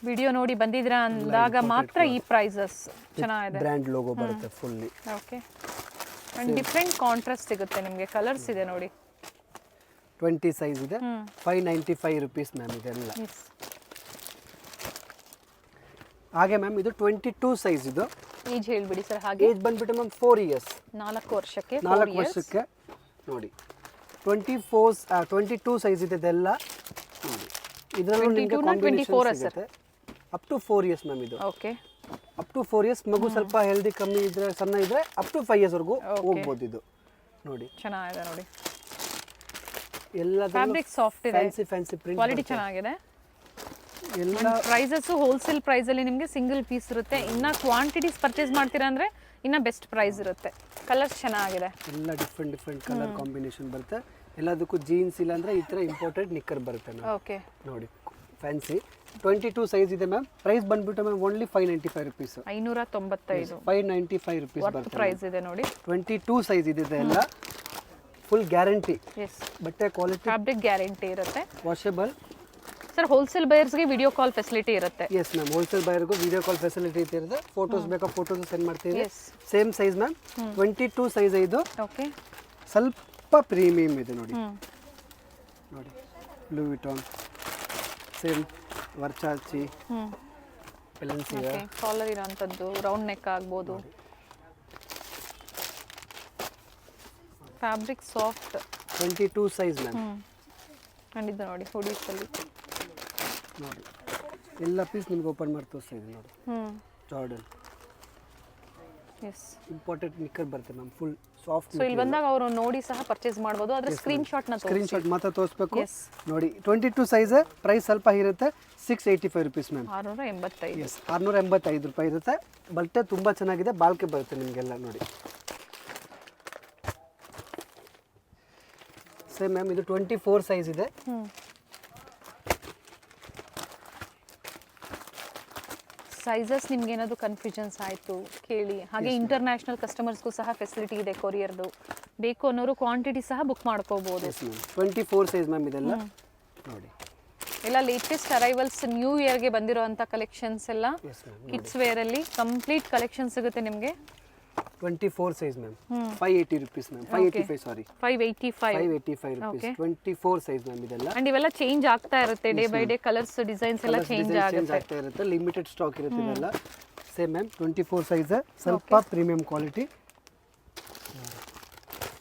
ವಿಡಿಯೋ ನೋಡಿ ಬಂದಿದ್ದೀರಾ ಅಂದಾಗ ಮಾತ್ರ ಈ ಪ್ರೈಸಸ್. ಚೆನ್ನಾಗಿದೆ. ಬ್ರ್ಯಾಂಡ್ ಲೋಗೋ ಬರುತ್ತೆ fully. Okay. And different contrast ಸಿಗುತ್ತೆ ನಿಮಗೆ. ಕಲರ್ಸ್ ಇದೆ ನೋಡಿ. 20 ಸೈಜ್ ಇದೆ. 595 rupees ಮ್ಯಾಮ್ ಇದೆಲ್ಲ. ಹಾಗೆ ಮ್ಯಾಮ್ ಇದು 22 ಸೈಜ್. ಇದು ಏಜ್ ಹೇಳ್ಬಿಡಿ ಸರ್. ಹಾಗೆ ಏಜ್ ಬಂದ್ಬಿಟ್ಟು ಮ್ಯಾಮ್ 4 ಇಯರ್ಸ್. 4 ವರ್ಷಕ್ಕೆ 4 ವರ್ಷಕ್ಕೆ. ನೋಡಿ 22 ಸೈಜ್ ಇದೆ ಇದೆಲ್ಲ. ನೋಡಿ ಇದರಲ್ಲೂ ನಿಮಗೆ ಕಾಂಬಿನೇಷನ್ ಸಿಗುತ್ತೆ. ಅಪ್ ಟು 4 ಇಯರ್ಸ್ ಮ್ಯಾಮ್ ಇದು. ಓಕೆ. Up to 4 years. ಮಗು ಸ್ವಲ್ಪ ಹೆಲ್ದಿ ಕಮ್ಮಿ ಇದ್ರೆ, ಸಣ್ಣ ಇದ್ರೆ ಅಪ್ ಟು 5 ಇಯರ್ಸ್ ವರೆಗೂ ಹೋಗ್ಬೋದು ಇದು. ನೋಡಿ ಚೆನ್ನಾಗಿದೆ ನೋಡಿ. ಎಲ್ಲ ಫ್ಯಾಬ್ರಿಕ್ ಸಾಫ್ಟ್ ಇದೆ. ಫ್ಯಾನ್ಸಿ ಪ್ರಿಂಟ್ ಕ್ವಾಲಿಟಿ ಚೆನ್ನಾಗಿದೆ. ಎಲ್ಲ ಪ್ರೈಸಸ್ ಹೋಲ್ಸೇಲ್ ಪ್ರೈಸ್ ಅಲ್ಲಿ ನಿಮಗೆ ಸಿಂಗಲ್ ಪೀಸ್ ಇರುತ್ತೆ. ಇನ್ನ ಕ್ವಾಂಟಿಟೀಸ್ ಪರ್ಚೇಸ್ ಮಾಡ್ತೀರಾ ಅಂದ್ರೆ ಇನ್ನ ಬೆಸ್ಟ್ ಪ್ರೈಸ್ ಇರುತ್ತೆ. ಕಲರ್ಸ್ ಚೆನ್ನಾಗಿದೆ. ಎಲ್ಲ ಡಿಫ್ರೆಂಟ್ ಕಲರ್ ಕಾಂಬಿನೇಷನ್ ಬರುತ್ತೆ. ಎಲ್ಲದಕ್ಕೂ ಜೀನ್ಸ್ ಇಲ್ಲ ಅಂದ್ರೆ ಈ ತರ ಇಂಪೋರ್ಟೆಡ್ ನಿಕ್ಕರ್ ಬರುತ್ತೆ ಮ್ಯಾಮ್. ಓಕೆ. ನೋಡಿ ಫ್ಯಾನ್ಸಿ 22 ಸೈಜ್ ಇದೆ ಮ್ಯಾಮ್. ಪ್ರೈಸ್ ಬಂದ್ಬಿಟ್ಟು ma'am only 595 rupees. 595 595 rupees worth ಬರುತ್ತೆ. ಪ್ರೈಸ್ ಇದೆ ನೋಡಿ. 22 ಸೈಜ್ ಇದೆ ಎಲ್ಲ. Full guarantee. ಎಸ್. ಬಟ್ಟೆ ಕ್ವಾಲಿಟಿ, ಫ್ಯಾಬ್ರಿಕ್ ಗ್ಯಾರಂಟಿ ಇರುತ್ತೆ. ವಾಷೇಬಲ್. ಸರ್ ಹೋಲ್ಸೇಲ್ ಬಯರ್ಸ್ಗೆ ವಿಡಿಯೋ ಕಾಲ್ ಫೆಸಿಲಿಟಿ ಇರುತ್ತೆ. Yes ma'am. ಹೋಲ್ಸೇಲ್ ಬೈರ್ಗೂ ವಿಡಿಯೋ ಕಾಲ್ ಫೆಸಿಲಿಟಿ ಇರುತ್ತೆ. ಫೋಟೋಸ್ ಬೇಕಾ ಫೋಟೋಸ್ ಸೆಂಡ್ ಮಾಡ್ತೀವಿ. Yes. Same size ma'am. 22 size ಇದು. ಓಕೆ. ಸ್ವಲ್ಪ ಪ್ರೀಮಿಯಂ ಇದೆ ನೋಡಿ. ನೋಡಿ Louis Vuitton, same Versace, Balenciaga. Okay. Collar ಇರೋಂಥದ್ದು ರೌಂಡ್ ನೆಕ್ ಆಗ್ಬೋದು. Fabric soft. 22 size ma'am. And ಇದು ನೋಡಿ ಹುಡೀಸ್ ಅಲ್ಲಿ ನೋಡಿ ಎಲ್ಲ ಪೀಸ್ ನಿಮ್ಗೆ ಓಪನ್ ಮಾಡಿ ತೋರಿಸ್ತಾ ಇದೆ ನೋಡಿ. Jordan yes. ಇಂಪಾರ್ಟೆಂಟ್ ನಿಕ್ಕರ್ ಬರುತ್ತೆ ಮ್ಯಾಮ್. Full soft. ಸೊ ಇಲ್ಲಿ ಬಂದಾಗ ಅವರು ನೋಡಿ ಸಹ ಪರ್ಚೇಸ್ ಮಾಡ್ಬೋದು. ಅದರ ಸ್ಕ್ರೀನ್ ಶಾಟ್ ನ ಸ್ಕ್ರೀನ್ ಶಾಟ್ ಮಾತ್ರ ತೋರಿಸ್ಬೇಕು. Yes. ನೋಡಿ 22 ಸೈಜ್. ಪ್ರೈಸ್ ಸ್ವಲ್ಪ ಇರುತ್ತೆ. 685 rupees ಮ್ಯಾಮ್. 685. ಎಸ್ 685 ರೂಪಾಯಿ ಇರುತ್ತೆ. ಬಟ್ಟೆ ತುಂಬ ಚೆನ್ನಾಗಿದೆ. ಬಾಳ್ಕೆ ಬರುತ್ತೆ ನಿಮಗೆಲ್ಲ ನೋಡಿ. ಸೇಮ್ ಮ್ಯಾಮ್ ಇದು 24 ಸೈಜ್ ಇದೆ. ಸೈಜಸ್ ನಿಮ್ಗೆ ಏನಾದರೂ ಕನ್ಫ್ಯೂಷನ್ಸ್ ಆಯಿತು ಕೇಳಿ. ಹಾಗೆ ಇಂಟರ್ನ್ಯಾಷನಲ್ ಕಸ್ಟಮರ್ಸ್ಗೂ ಸಹ ಫೆಸಿಲಿಟಿ ಇದೆ ಕೊರಿಯರ್ದು. ಬೇಕು ಅನ್ನೋರು ಕ್ವಾಂಟಿಟಿ ಸಹ ಬುಕ್ ಮಾಡ್ಕೋಬಹುದು. Yes ma'am. 24 ಸೈಜ್ ಮ್ಯಾಮ್ ಇದೆಲ್ಲ ನೋಡಿ. ಎಲ್ಲ ಲೇಟೆಸ್ಟ್ ಅರೈವಲ್ಸ್ ನ್ಯೂ ಇಯರ್ಗೆ ಬಂದಿರೋಂಥ ಕಲೆಕ್ಷನ್ಸ್ ಎಲ್ಲ ಎಸ್ ಮ್ಯಾಮ್. ಕಿಡ್ಸ್ ವೇರಲ್ಲಿ ಕಂಪ್ಲೀಟ್ ಕಲೆಕ್ಷನ್ ಸಿಗುತ್ತೆ ನಿಮಗೆ. 24 size ma'am. 580 rupees ma'am. 585 sorry. 585 rupees. 24 size ma'am ಇದೆಲ್ಲ. ಅಂಡ್ ಇವೆಲ್ಲ ಚೇಂಜ್ ಆಗ್ತಾ ಇರುತ್ತೆ day by day. Colours designs ಎಲ್ಲ ಚೇಂಜ್ ಚೇಂಜ್ ಆಗ್ತಾ ಇರುತ್ತೆ. ಲಿಮಿಟೆಡ್ ಸ್ಟಾಕ್ ಇರುತ್ತೆ ಇದೆಲ್ಲ. Same ma'am 24 size. ಸ್ವಲ್ಪ ಪ್ರೀಮಿಯಂ ಕ್ವಾಲಿಟಿ.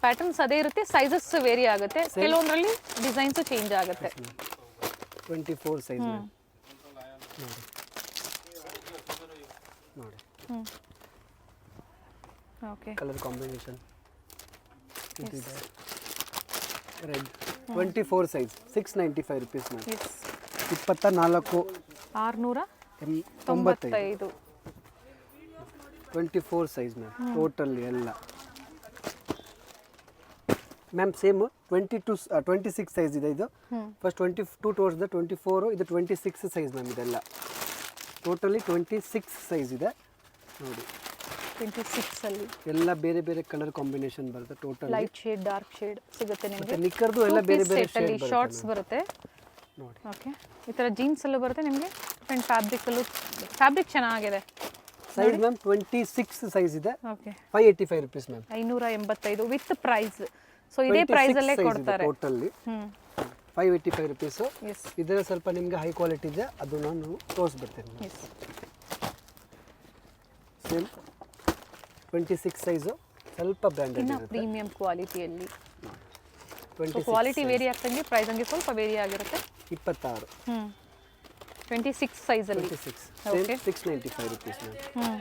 ಪ್ಯಾಟರ್ನ್ಸ್ ಅದೇ ಇರುತ್ತೆ. ಸೈಜಸ್ ವೇರಿ ಆಗುತ್ತೆ. ಕೆಲವೊಂದರಲ್ಲಿ ಡಿಸೈನ್ಸ್ ಚೇಂಜ್ ಆಗುತ್ತೆ. 24 ಸೈಜ್ ಮ್ಯಾಮ್. ನೋಡಿ ಓಕೆ. ಕಲರ್ ಕಾಂಬಿನೇಷನ್ ಇದಿದೆ. Red 24 size. 695 rupees ma'am. 24 695. 24 size ma'am. Totally ಎಲ್ಲ ಮ್ಯಾಮ್ ಸೇಮ್ 26 ಸೈಜ್ ಇದೆ ಇದು. ಫಸ್ಟ್ 22 ತೋರಿಸಿದೆ. 24 ಇದು 26 ಸೈಜ್ ಮ್ಯಾಮ್ ಇದೆಲ್ಲ. ಟೋಟಲಿ 26 ಸೈಜ್ ಇದೆ ನೋಡಿ. 26 ಅಲ್ಲಿ ಎಲ್ಲ ಬೇರೆ ಬೇರೆ ಕಲರ್ ಕಾಂಬಿನೇಷನ್ ಬರುತ್ತೆ total. Light shade, dark shade ಸಿಗುತ್ತೆ ನಿಮಗೆ. ನಿಕ್ಕರ್ದು ಎಲ್ಲ ಬೇರೆ ಬೇರೆ ಶೇಡ್ ಬರುತ್ತೆ ಶಾರ್ಟ್ಸ್ ಬರುತ್ತೆ ನೋಡಿ. ಓಕೆ, ಈ ತರ ಜೀನ್ಸ್ ಅಲ್ಲೂ ಬರುತ್ತೆ ನಿಮಗೆ. ಫ್ರಂಟ್ ಫ್ಯಾಬ್ರಿಕ್ ಅಲ್ಲೂ ಫ್ಯಾಬ್ರಿಕ್ ಚೆನ್ನಾಗಿದೆ. ಸೈಜ್ ಮ್ಯಾಮ್ 26 ಸೈಜ್ ಇದೆ. Okay, 585 rupees ma'am. 585 with price. So ಇದೇ ಪ್ರೈಸ್ ಅಲ್ಲೇ ಕೊಡ್ತಾರೆ. Totally 585 rupees. ಇದರ ಸ್ವಲ್ಪ ನಿಮಗೆ ಹೈ ಕ್ವಾಲಿಟಿ ಇದೆ, ಅದು ನಾನು ತೋರಿಸ್ಬಿಡ್ತೇನೆ. ಸೇಮ್ 26 ಸೈಜು, ಸ್ವಲ್ಪ ಬ್ರ್ಯಾಂಡೆಡ್ ಇನ್ನು ಇರುತ್ತೆ. ಪ್ರೀಮಿಯಂ ಕ್ವಾಲಿಟಿಯಲ್ಲಿ 26 ಕ್ವಾಲಿಟಿ ವೇರಿ ಆಗ್ತಂಗೆ ಪ್ರೈಸ್ ಹಂಗೆ ಸ್ವಲ್ಪ ವೇರಿ ಆಗಿರುತ್ತೆ. 26 26 ಸೈಜ್ ಅಲ್ಲಿ 26 same 695 rupees ma'am.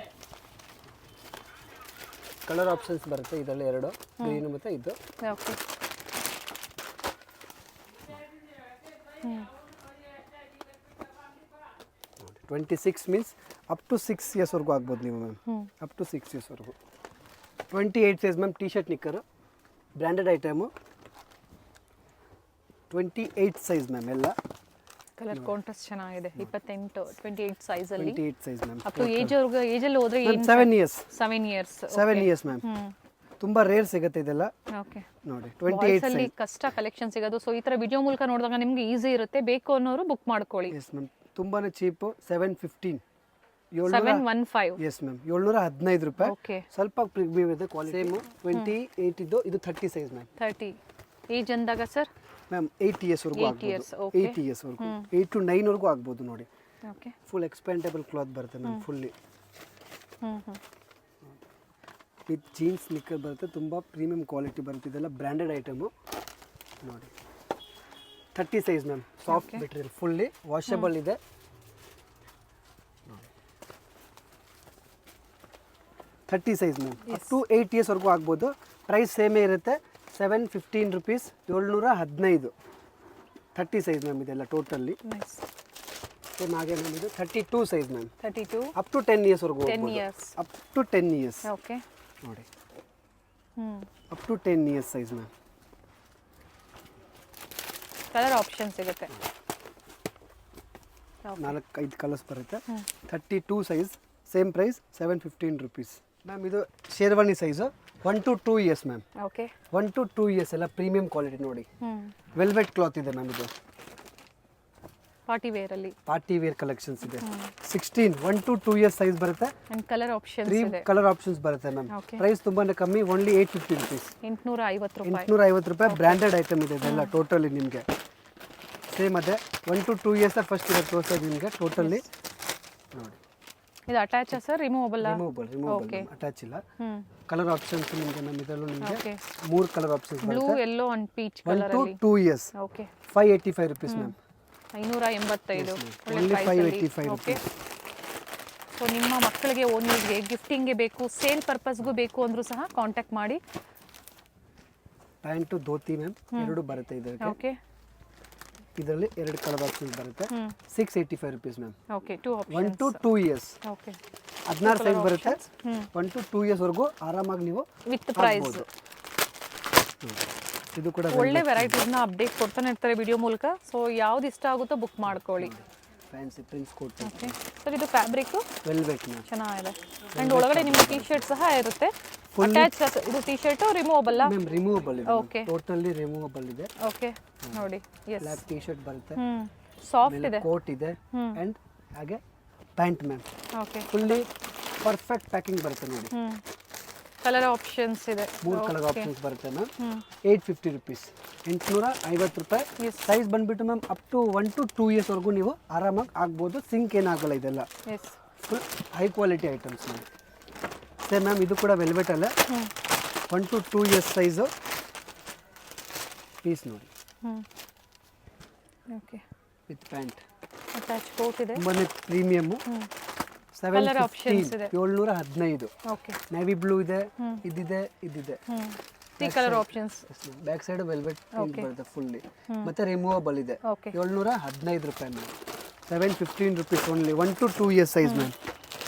Colour options ಬರುತ್ತೆ ಇದರಲ್ಲಿ ಎರಡು, ಗ್ರೀನ್ ಮತ್ತೆ ಇದು. Okay, 26 means up to 6 years ವರೆಗೂ ಆಗ್ಬೋದು ನೀವು ಮ್ಯಾಮ್. ಅಪ್ ಟು 6 ಇಯರ್ಸ್ ವರೆಗೂ. 28 size ma'am. T shirt knicker branded item. 28 size ma'am. ಎಲ್ಲ ಕಲರ್ ಕಾಂಟ್ರಾಸ್ಟ್ ಚೆನ್ನಾಗಿದೆ. 28 ಸೈಜ್ ಅಲ್ಲಿ 28 size ma'am. Up to age ಅಲ್ಲಿ ಹೋದ್ರೆ 7 ಇಯರ್ಸ್ 7 ಇಯರ್ಸ್ 7 ಇಯರ್ಸ್ ಮ್ಯಾಮ್. ತುಂಬಾ ರೇರ್ ಸಿಗುತ್ತೆ ಇದೆಲ್ಲ ಓಕೆ ನೋಡಿ. ಬಾಯ್ಸ್ 28 ಅಲ್ಲಿ ಕಷ್ಟ ಕಲೆಕ್ಷನ್ ಸಿಗೋದು. ಸೊ ಈ ತರ ವಿಡಿಯೋ ಮೂಲಕ ನೋಡಿದಾಗ ನಿಮ್ಗೆ ಈಸಿ ಇರುತ್ತೆ. ಬೇಕು ಅನ್ನೋರು ಬುಕ್ ಮಾಡ್ಕೊಳ್ಳಿ. Yes ma'am. ತುಂಬಾನೇ ಚೀಪು. 715 715. Yes ma'am. 715 ರೂಪಾಯಿ. ಓಕೆ, ಸ್ವಲ್ಪ ಪ್ರೀಮಿಯಂ ಇದೆ ಕ್ವಾಲಿಟಿ. ಸೇಮ್ 28 ಇದ್ದು, ಇದು 30 ಸೈಜ್ ಮ್ಯಾಮ್. 30 ಏಜ್ ಅಂದಾಗ ಸರ್ ಮ್ಯಾಮ್ 8 ಇಯರ್ಸ್ ವರೆಗೂ 8 ಆಗ್ಬೋದು. years, okay. 8 ಇಯರ್ಸ್ ವರೆಗೂ 8 to 9 ವರೆಗೂ ಆಗ್ಬೋದು ನೋಡಿ. ಓಕೆ, ಫುಲ್ ಎಕ್ಸ್ಪೆಂಡೇಬಲ್ ಕ್ಲಾತ್ ಬರುತ್ತೆ ma'am. Fully with jeans knicker ಬರುತ್ತೆ. ತುಂಬ ಪ್ರೀಮಿಯಂ ಕ್ವಾಲಿಟಿ ಬರುತ್ತೆ. ಇದೆಲ್ಲ ಬ್ರ್ಯಾಂಡೆಡ್ ಐಟಮು ನೋಡಿ. 30 size ma'am. Soft material, fully washable ಇದೆ. 30 size ma'am. Up to 8 years ವರೆಗೂ ಆಗ್ಬೋದು. ಪ್ರೈಸ್ ಸೇಮೇ ಇರುತ್ತೆ. 715 ರುಪೀಸ್. 715. 30 size ma'am. ಇದೆಲ್ಲ ಟೋಟಲ್ಲಿ ನೈಸ್. ಸೇಮ್ ಹಾಗೆ ಮ್ಯಾಮ್. ಇದು 32 size ma'am. 32 up to 10 years ವರೆಗೂ 10 years. Up to 10 years okay, ನೋಡಿ. Up to 10 years size ma'am. Colour option ಸಿಗುತ್ತೆ. 4-5 ಕಲರ್ಸ್ ಬರುತ್ತೆ. 32 size. Same price 715 rupees ma'am. ಇದು sherwani size 1 to 2 years ma'am. Okay, 1 to 2 years ಎಲ್ಲ premium quality ನೋಡಿ. Velvet cloth ಇದೆ ma'am. ಇದು party wear ಅಲ್ಲಿ party wear collections ಇದೆ. 16 1 to 2 ಇಯರ್ಸ್ ಸೈಜ್ ಬರುತ್ತೆ. ಅಂಡ್ ಕಲರ್ ಆಪ್ಷನ್ಸ್ 3 ಇದೆ. ಕಲರ್ ಆಪ್ಷನ್ಸ್ ಬರುತ್ತೆ ಮ್ಯಾಮ್. Okay. ಪ್ರೈಸ್ ತುಂಬಾನೇ ಕಮ್ಮಿ. Only 850 rupees. 850 ರೂಪಾಯಿ. 850 ರೂಪಾಯಿ. ಬ್ರ್ಯಾಂಡೆಡ್ ಐಟಮ್ ಇದೆ ಇದೆಲ್ಲ ಟೋಟಲಿ ನಿಮಗೆ. ಸೇಮ್ ಅದೇ 1 to 2 ಇಯರ್ಸ್ ಫಸ್ಟ್ ಇರೋದು ತೋರಿಸೋದು ನಿಮಗೆ ಟೋಟಲಿ ನೋಡಿ. ಇದು attach sir, removable? Removable attach ಇಲ್ಲ. ಕಲರ್ ಆಪ್ಷನ್ಸ್ ನಿಮಗೆ ಮ್ಯಾಮ್. ಇದರಲ್ಲೂ ನಿಮಗೆ 3 ಕಲರ್ ಆಪ್ಷನ್ಸ್ ಬ್ಲೂ, ಬರುತ್ತೆ. Yellow and peach 1 colour to ಅಲ್ಲಿ. 2 ಇಯರ್ಸ್. Okay, 585 rupees ma'am. 585 ಒಳ್ಳೆ Only ಪ್ರೈಸ್ ಅಲ್ಲಿ. 585 ಓಕೆ, ಸೊ ನಿಮ್ಮ ಮಕ್ಕಳಿಗೆ ಓನ್ ಯೂಸ್ಗೆ ಗಿಫ್ಟಿಂಗ್ಗೆ ಬೇಕು, ಸೇಲ್ ಪರ್ಪಸ್ಗೂ ಬೇಕು ಅಂದ್ರೂ ಸಹ ಕಾಂಟ್ಯಾಕ್ಟ್ ಮಾಡಿ. ಪ್ಯಾಂಟು ಧೋತಿ ಮ್ಯಾಮ್ ಎರಡು ಬರುತ್ತೆ ಇದಕ್ಕೆ. ಓಕೆ, ಇದರಲ್ಲಿ 2 ಕಲರ್ ಆಪ್ಷನ್ಸ್ ಬರುತ್ತೆ. 685 rupees ma'am. Okay, 2 1 options. to 2 years. Okay, 16 size ಬರುತ್ತೆ. 1 to 2 ಇಯರ್ಸ್ ವರೆಗೂ ಆರಾಮಾಗಿ ನೀವು ವಿತ್ ಪ್ರೈಸ್. ಇದು ಕೂಡ ಒಳ್ಳೆ ವೆರೈಟೀಸ್ನ ಅಪ್ಡೇಟ್ ಕೊಡ್ತಾನೆ ಇರ್ತಾರೆ ವಿಡಿಯೋ ಮೂಲಕ. ಸೊ ಯಾವ್ದು ಇಷ್ಟ ಆಗುತ್ತೋ ಬುಕ್ ಮಾಡ್ಕೊಳ್ಳಿ. Fancy prince coat. Okay sir, ಇದು ಫ್ಯಾಬ್ರಿಕ್ ವೆಲ್ವೆಟ್ ಮ್ಯಾಮ್. ಚೆನ್ನಾಗಿದೆ. ಅಂಡ್ ಒಳಗಡೆ ನಿಮಗೆ ಟಿ ಶರ್ಟ್ ಸಹ ಇರುತ್ತೆ. ಅಟ್ಯಾಚ್ ಇದು T shirt removable? Ma'am removable ಇದೆ. ಓಕೆ, ಟೋಟಲಿ ರಿಮೂವಬಲ್ ಇದೆ. ಓಕೆ ನೋಡಿ. ಎಸ್, ಬ್ಲಾಕ್ ಟಿ ಶರ್ಟ್ ಬರುತ್ತೆ. ಸಾಫ್ಟ್ ಇದೆ. ಕೋಟ್ ಇದೆ ಅಂಡ್ ಹಾಗೆ pant ma'am. Okay, fully perfect packing ಬರುತ್ತೆ ನೋಡಿ. ಕಲರ್ ಆಪ್ಷನ್ಸ್ ಇದೆ. 3 ಕಲರ್ ಆಪ್ಷನ್ಸ್ ಬರುತ್ತೆ ಮ್ಯಾಮ್. 850 ರುಪೀಸ್. 850 ರೂಪಾಯಿ. ಸೈಜ್ ಬಂದ್ಬಿಟ್ಟು ma'am up to 1 to 2 years ವರೆಗೂ ನೀವು ಆರಾಮಾಗಿ ಆಗ್ಬೋದು. ಸಿಂಕ್ ಏನಾಗಲ್ಲ. ಇದೆಲ್ಲ yes, full high quality items ma'am. Same ma'am. ಇದು ಕೂಡ ವೆಲ್ವೆಟ್ ಅಲ್ಲ. 1 to 2 ಇಯರ್ಸ್ ಸೈಜು ಪೀಸ್ ನೋಡಿ. Okay, with pant. Attach coat ಇದೆ. ತುಂಬಾ ಪ್ರೀಮಿಯಮ್ಮು. ಕಲರ್ ಆಪ್ಷನ್ಸ್ ಇದೆ. 715. ಓಕೆ, ನೇವಿ ಬ್ಲೂ ಇದೆ. ಇದಿದೆ. 3 colour options. Back side velvet ಬರುತ್ತೆ ಫುಲ್ಲಿ. ಮತ್ತೆ ರಿಮೂವಬಲ್ ಇದೆ. ಓಕೆ, 715 ರೂಪಾಯಿ ma'am. 715 rupees only. 1 to 2 years size ma'am.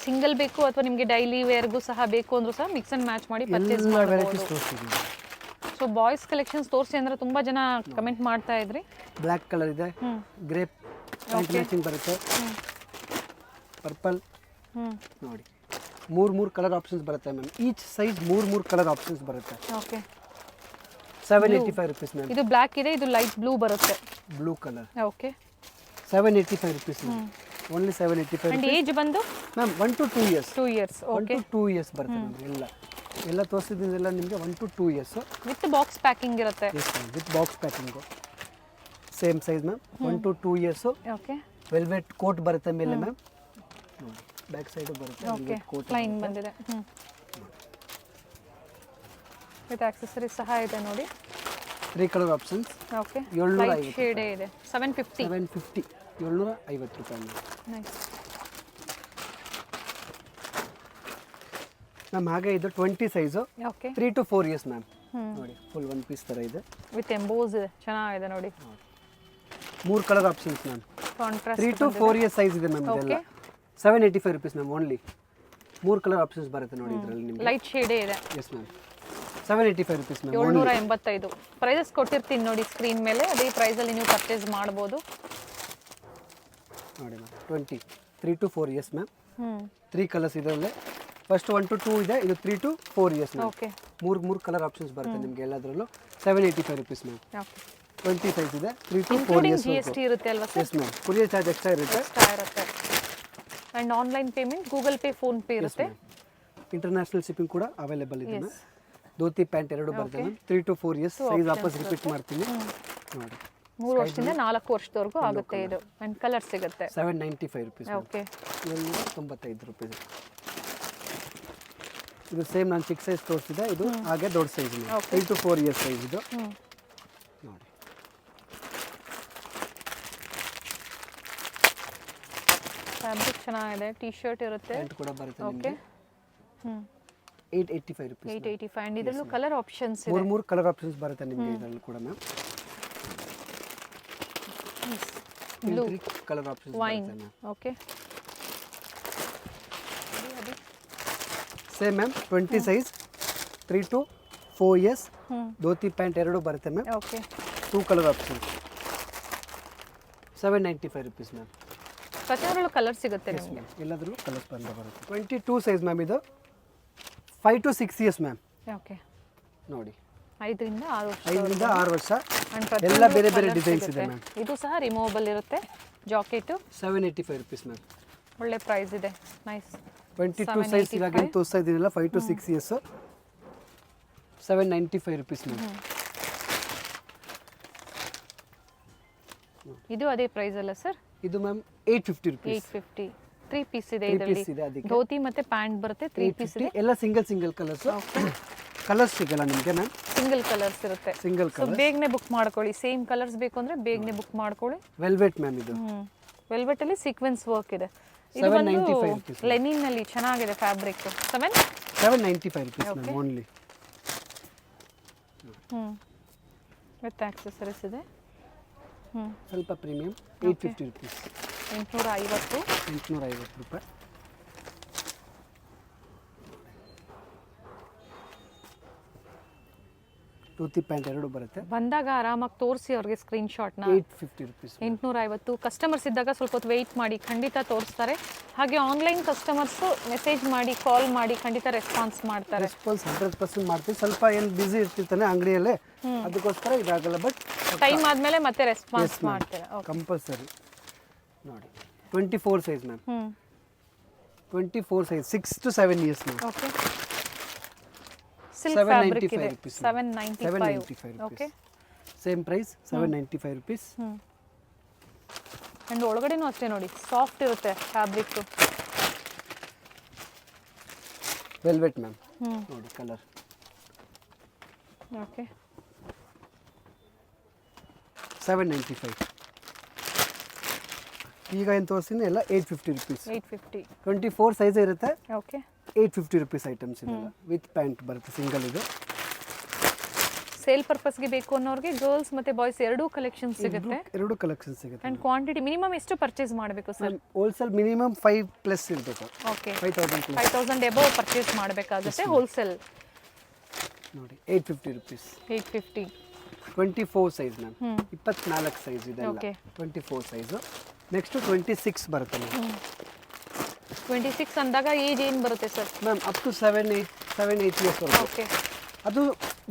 Single ಬೇಕು ಅಥವಾ ನಿಮಗೆ ಡೈಲಿ ವೇರ್ಗೂ ಸಹ ಬೇಕು ಅಂದ್ರೂ ಸಹ ಮಿಕ್ಸ್ ಅಂಡ್ ಮ್ಯಾಚ್ ಮಾಡಿ ಪರ್ಚೇಸ್ ಎಲ್ಲ ಮಾಡಬಹುದು. ವೆರೈಟೀಸ್ ತೋರಿಸ್ತಿದ್ದೀನಿ. ಸೊ ಬಾಯ್ಸ್ ಕಲೆಕ್ಷನ್ಸ್ ತೋರಿಸಿ ಅಂದ್ರೆ ತುಂಬಾ ಜನ ಕಮೆಂಟ್ ಮಾಡ್ತಾ ಇದ್ರಿ. ಬ್ಲ್ಯಾಕ್ ಕಲರ್ ಇದೆ. ಗ್ರೇಪ್ ಪ್ಯಾಂಟ್ ಮ್ಯಾಚಿಂಗ್ ಬರುತ್ತೆ. ಪರ್ಪಲ್ ಹ್ಞೂ ನೋಡಿ, ಮೂರು ಕಲರ್ ಆಪ್ಷನ್ಸ್ ಬರುತ್ತೆ ಮ್ಯಾಮ್. ಈಚ್ ಸೈಜ್ ಮೂರು ಕಲರ್ ಆಪ್ಷನ್ಸ್ ಬರುತ್ತೆ. Okay 785 rupees ma'am. ಇದು ಬ್ಲ್ಯಾಕ್ ಇದೆ, ಇದು ಲೈಟ್ ಬ್ಲೂ ಬರುತ್ತೆ. Blue colour okay 785 rupees ma'am. Only 785 and age ಬಂದು ma'am. 1 to 2 years. 2 years. 1 okay to 2 years ಬರುತ್ತೆ ಮ್ಯಾಮ್. ಎಲ್ಲ ತೋರಿಸಿದ್ದೆಲ್ಲ ನಿಮಗೆ 1 to 2 years. With box packing ಇರುತ್ತೆ. Yes ma'am, with box packing. Same size ma'am. 1 to 2 years. Okay velvet coat ಬರುತ್ತೆ ಮೇಲೆ ma'am. ನೋಡಿ, back side ಬರುತ್ತೆ ಓಕೆ ವೆಲ್ವೆಟ್ ಕೋಟ್. ಪ್ಲೈನ್ ಬಂದಿದೆ. ವಿತ್ ಆಕ್ಸೆಸರೀಸ್ ಸಹ ಇದೆ ನೋಡಿ. 3 colour options. Okay 750. Light shade ಇದೆ. 750. 750 750 ರೂಪಾಯಿ ಮ್ಯಾಮ್. ನೈಸ್. ಮ್ಯಾಮ್ ಹಾಗೆ ಇದು 20 size. Okay 3 to 4 years ma'am. ನೋಡಿ, ಫುಲ್ ಒನ್ ಪೀಸ್ ಥರ ಇದೆ. ವಿತ್ ಎಂಬೋಸ್ ಇದೆ, ಚೆನ್ನಾಗಿದೆ ನೋಡಿ. 3 colour options ma'am. Contrast 3 to 4 years size ಇದೆ ಮ್ಯಾಮ್. ಇದೆಲ್ಲ 785 rupees ma'am. Only 3 colour options ಬರುತ್ತೆ ನೋಡಿ ಇದರಲ್ಲಿ ನಿಮಗೆ. ಲೈಟ್ ಶೇಡೇ ಇದೆ. Yes ma'am. 785 rupees ma'am. 785. Prices ಕೊಟ್ಟಿರ್ತೀನಿ ನೋಡಿ ಸ್ಕ್ರೀನ್ ಮೇಲೆ, ಅದೇ ಪ್ರೈಸಲ್ಲಿ ನೀವು ಪರ್ಚೇಸ್ ಮಾಡ್ಬೋದು. ನೋಡಿ ಮ್ಯಾಮ್, 3 to 4 ಇಯರ್ಸ್ ಮ್ಯಾಮ್. ಹ್ಞೂ 3 ಕಲರ್ಸ್ ಇದರಲ್ಲಿ. ಫಸ್ಟ್ 1 to 2 ಇದೆ, ಇದು 3 to 4 ಇಯರ್ಸ್ ಮ್ಯಾಮ್. ಓಕೆ ಮೂರು ಕಲರ್ ಆಪ್ಷನ್ಸ್ ಬರುತ್ತೆ ನಿಮಗೆ ಎಲ್ಲದರಲ್ಲೂ. 785 ರುಪೀಸ್ ಮ್ಯಾಮ್. ಓಕೆ 20 ಸೈಜ್ ಇದೆ. 3 to 4 ಇನ್ಕ್ಲೂಡಿಂಗ್ ಇಯರ್ಸ್. GST ಇರುತ್ತೆ ಅಲ್ವಾ sir? Yes ma'am. Courier charge extra ಇರುತ್ತೆ. ಎಕ್ಸ್ಟ್ರಾ ಇರುತ್ತೆ. And online payment Google pay, phone pay ಇರುತ್ತೆ. ಇಂಟರ್ನ್ಯಾಷನಲ್ ಶಿಪ್ಪಿಂಗ್ ಕೂಡ ಅವೈಲೇಬಲ್ ಇದೆ ಮ್ಯಾಮ್. ಧೋತಿ ಪ್ಯಾಂಟ್ ಎರಡು ಬರುತ್ತೆ ಮ್ಯಾಮ್. 3 to 4 ಇಯರ್ಸ್ ಸೈಜ್ ವಾಪಸ್ ರಿಪೀಟ್ ಮಾಡ್ತೀನಿ ನೋಡಿ. 3 ವರ್ಷದಿಂದ 4 ವರ್ಷದವರೆಗೂ ಆಗುತ್ತೆ ಇದು. ಆ್ಯಂಡ್ ಕಲರ್ ಸಿಗುತ್ತೆ. 795 ರುಪೀಸ್. Okay 795 rupees. ಇದು ಸೇಮ್ ನಾನು ಚಿಕ್ಕ ಸೈಜ್ ತೋರಿಸಿದೆ, ಇದು ಹಾಗೆ ದೊಡ್ಡ size ma'am. 3 to 4 years size ಇದು ನೋಡಿ. ಫ್ಯಾಬ್ರಿಕ್ ಚೆನ್ನಾಗಿದೆ. ಟಿ ಶರ್ಟ್ ಇರುತ್ತೆ. ಪ್ಯಾಂಟ್ ಕೂಡ ಬರುತ್ತೆ ಓಕೆ ನಿಮಗೆ. 885 ರುಪೀಸ್. 885. ಆ್ಯಂಡ್ ಇದರಲ್ಲೂ ಕಲರ್ ಆಪ್ಷನ್ಸ್ ಇದೆ. ಮೂರು ಕಲರ್ ಆಪ್ಷನ್ಸ್ ಬರುತ್ತೆ ನಿಮಗೆ ಇದರಲ್ಲಿ ಕೂಡ ma'am. Blue, colour options wine. ಬರುತ್ತೆ ma'am. Okay same ma'am. 20 size 3 to 4 years. Dhoti pant ಎರಡು ಬರುತ್ತೆ ma'am. Okay 2 colour options. 795 rupees ma'am. ಪ್ರತಿಯೊಂದರಲ್ಲೂ ಕಲರ್ ಸಿಗುತ್ತೆ ನಿಮಗೆ. ಎಲ್ಲದರಲ್ಲೂ ಕಲರ್ಸ್ ಬಂದ ಬರುತ್ತೆ. 22 ಸೈಜ್ ಮ್ಯಾಮ್. ಇದು 5 to 6 ಇಯರ್ಸ್ ಮ್ಯಾಮ್. ಓಕೆ ನೋಡಿ, 5 ರಿಂದ 6 ವರ್ಷ. 5 ರಿಂದ 6 ವರ್ಷ. And ಎಲ್ಲ ಬೇರೆ ಬೇರೆ colours ಡಿಸೈನ್ಸ್ ಇದೆ ಸಿಗುತ್ತೆ. ಮ್ಯಾಮ್. ಇದು ಸಹ ರಿಮೂವಬಲ್ ಇರುತ್ತೆ. Jacket 785 rupees ma'am. ಒಳ್ಳೆ ಪ್ರೈಸ್ ಇದೆ. ನೈಸ್. 22 ಸೈಜ್ ಇವಾಗ ಏನು ತೋರಿಸ್ತಾ ಇದ್ದೀನಲ್ಲ, 5 to 6 ಇಯರ್ಸ್. 795 rupees ma'am. ಇದು ಅದೇ ಪ್ರೈಸ್ ಅಲ್ಲ ಸರ್? ಇದು ಮ್ಯಾಮ್ 850 ರುಪೀಸ್. 850. 3 ಪೀಸ್ ಇದೆ 3 ಇದರಲ್ಲಿ. ಪೀಸ್ ಇದೆ ಅದಕ್ಕೆ. ಧೋತಿ ಮತ್ತೆ ಪ್ಯಾಂಟ್ ಬರುತ್ತೆ. 3 ಪೀಸ್ ಇದೆ. ಎಲ್ಲ ಸಿಂಗಲ್ ಕಲರ್ಸ್. ಕಲರ್ಸ್ ಸಿಗಲ್ಲ ನಿಮಗೆ ಮ್ಯಾಮ್. ಸಿಂಗಲ್ ಕಲರ್ಸ್ ಇರುತ್ತೆ. Single so colour. ಬೇಗನೆ ಬುಕ್ ಮಾಡ್ಕೊಳ್ಳಿ. ಸೇಮ್ ಕಲರ್ಸ್ ಬೇಕು ಅಂದ್ರೆ ಬೇಗನೆ ಬುಕ್ ಮಾಡ್ಕೊಳ್ಳಿ. Velvet ma'am. ಇದು ವೆಲ್ವೆಟ್ ಅಲ್ಲಿ ಸೀಕ್ವೆನ್ಸ್ ವರ್ಕ್ ಇದೆ. ಇದು 795 ಬಂದು rupees. ಲೆನಿನ್ ಅಲ್ಲಿ ಚೆನ್ನಾಗಿದೆ fabric. 795 rupees ma'am. Only with accessories ಇದೆ. ಸ್ವಲ್ಪ ಪ್ರೀಮಿಯಂ. 850 ರುಪೀಸ್. 850. 850 ರೂಪಾಯಿ. ಧೋತಿ ಪ್ಯಾಂಟ್ ಎರಡು ಬರುತ್ತೆ. ಬಂದಾಗ ಆರಾಮಾಗಿ ತೋರಿಸಿ ಅವ್ರಿಗೆ ಸ್ಕ್ರೀನ್ ಶಾಟ್ನ. 850 ರುಪೀಸ್. 850. ಕಸ್ಟಮರ್ಸ್ ಇದ್ದಾಗ ಸ್ವಲ್ಪ ಹೊತ್ತು ವೆಯ್ಟ್ ಮಾಡಿ, ಖಂಡಿತ ತೋರಿಸ್ತಾರೆ. ಹಾಗೆ ಆನ್ಲೈನ್ ಕಸ್ಟಮರ್ಸು ಮೆಸೇಜ್ ಮಾಡಿ, ಕಾಲ್ ಮಾಡಿ ಖಂಡಿತ ರೆಸ್ಪಾನ್ಸ್ ಮಾಡ್ತಾರೆ. ರೆಸ್ಪಾನ್ಸ್ 100% ಮಾಡ್ತೀವಿ. ಸ್ವಲ್ಪ ಏನು ಬಿಸಿ ಇರ್ತಿರ್ತಾನೆ ಅಂಗಡಿಯಲ್ಲೇ, ಅದಕ್ಕೋಸ್ಕರ ಇದಾಗಲ್ಲ. ಬಟ್ ಟೈಮ್ ಆದಮೇಲೆ ಮತ್ತೆ ರೆಸ್ಪಾನ್ಸ್ ಮಾಡ್ತಾರೆ. ಕಂಪಲ್ಸರಿ. ನೋಡಿ, 24 size ma'am. 24 size 6 to 7 years ma'am. Okay silk fabric ಇದೆ. 795 rupees. 795. Okay same price 795 rupees. And ಒಳಗಡೆನೂ ಅಷ್ಟೇ ನೋಡಿ, ಸಾಫ್ಟ್ ಇರುತ್ತೆ ಫ್ಯಾಬ್ರಿಕ್. Velvet ma'am. ನೋಡಿ ಕಲರ್. ಓಕೆ 795. ಈಗ ಏನು ತೋರಿಸ್ತೀನಿ ಎಲ್ಲ 850 ರುಪೀಸ್. 850. 24 ಸೈಜ್ ಇರುತ್ತೆ. ಓಕೆ 850 ರುಪೀಸ್ ಐಟಮ್ಸ್ ಇದೆಲ್ಲ. ವಿತ್ ಪ್ಯಾಂಟ್ ಬರುತ್ತೆ ಸಿಂಗಲ್. ಇದು ಸೇಲ್ ಪರ್ಪಸ್ಗೆ ಬೇಕು ಅನ್ನೋರಿಗೆ ಗರ್ಲ್ಸ್ ಮತ್ತೆ ಬಾಯ್ಸ್ ಎರಡೂ ಕಲೆಕ್ಷನ್ ಸಿಗುತ್ತೆ. ಎರಡು ಕಲೆಕ್ಷನ್ ಸಿಗುತ್ತೆ. ಅಂಡ್ ಕ್ವಾಂಟಿಟಿ ಮಿನಿಮಮ್ ಎಷ್ಟು ಪರ್ಚೇಸ್ ಮಾಡಬೇಕು ಸರ್? ಹೋಲ್ಸೇಲ್ ಮಿನಿಮಮ್ 5+ ಇರಬೇಕು. Okay 5000 plus. 5000 ಎಬವ್ ಪರ್ಚೇಸ್ ಮಾಡಬೇಕಾಗುತ್ತೆ ಹೋಲ್ಸೇಲ್. ನೋಡಿ 850 ರುಪೀಸ್. 850. 24 size ma'am. 24 ಸೈಜ್ ಇದೆ. Okay. 24 ಸೈಜ್. ನೆಕ್ಸ್ಟ್ 26 ಬರುತ್ತೆ ಮ್ಯಾಮ್. 26 ಅಂದಾಗ ಏಜ್ ಏನು ಬರುತ್ತೆ sir? Ma'am up to 7-8 years ವರೆಗೂ. ಓಕೆ, ಅದು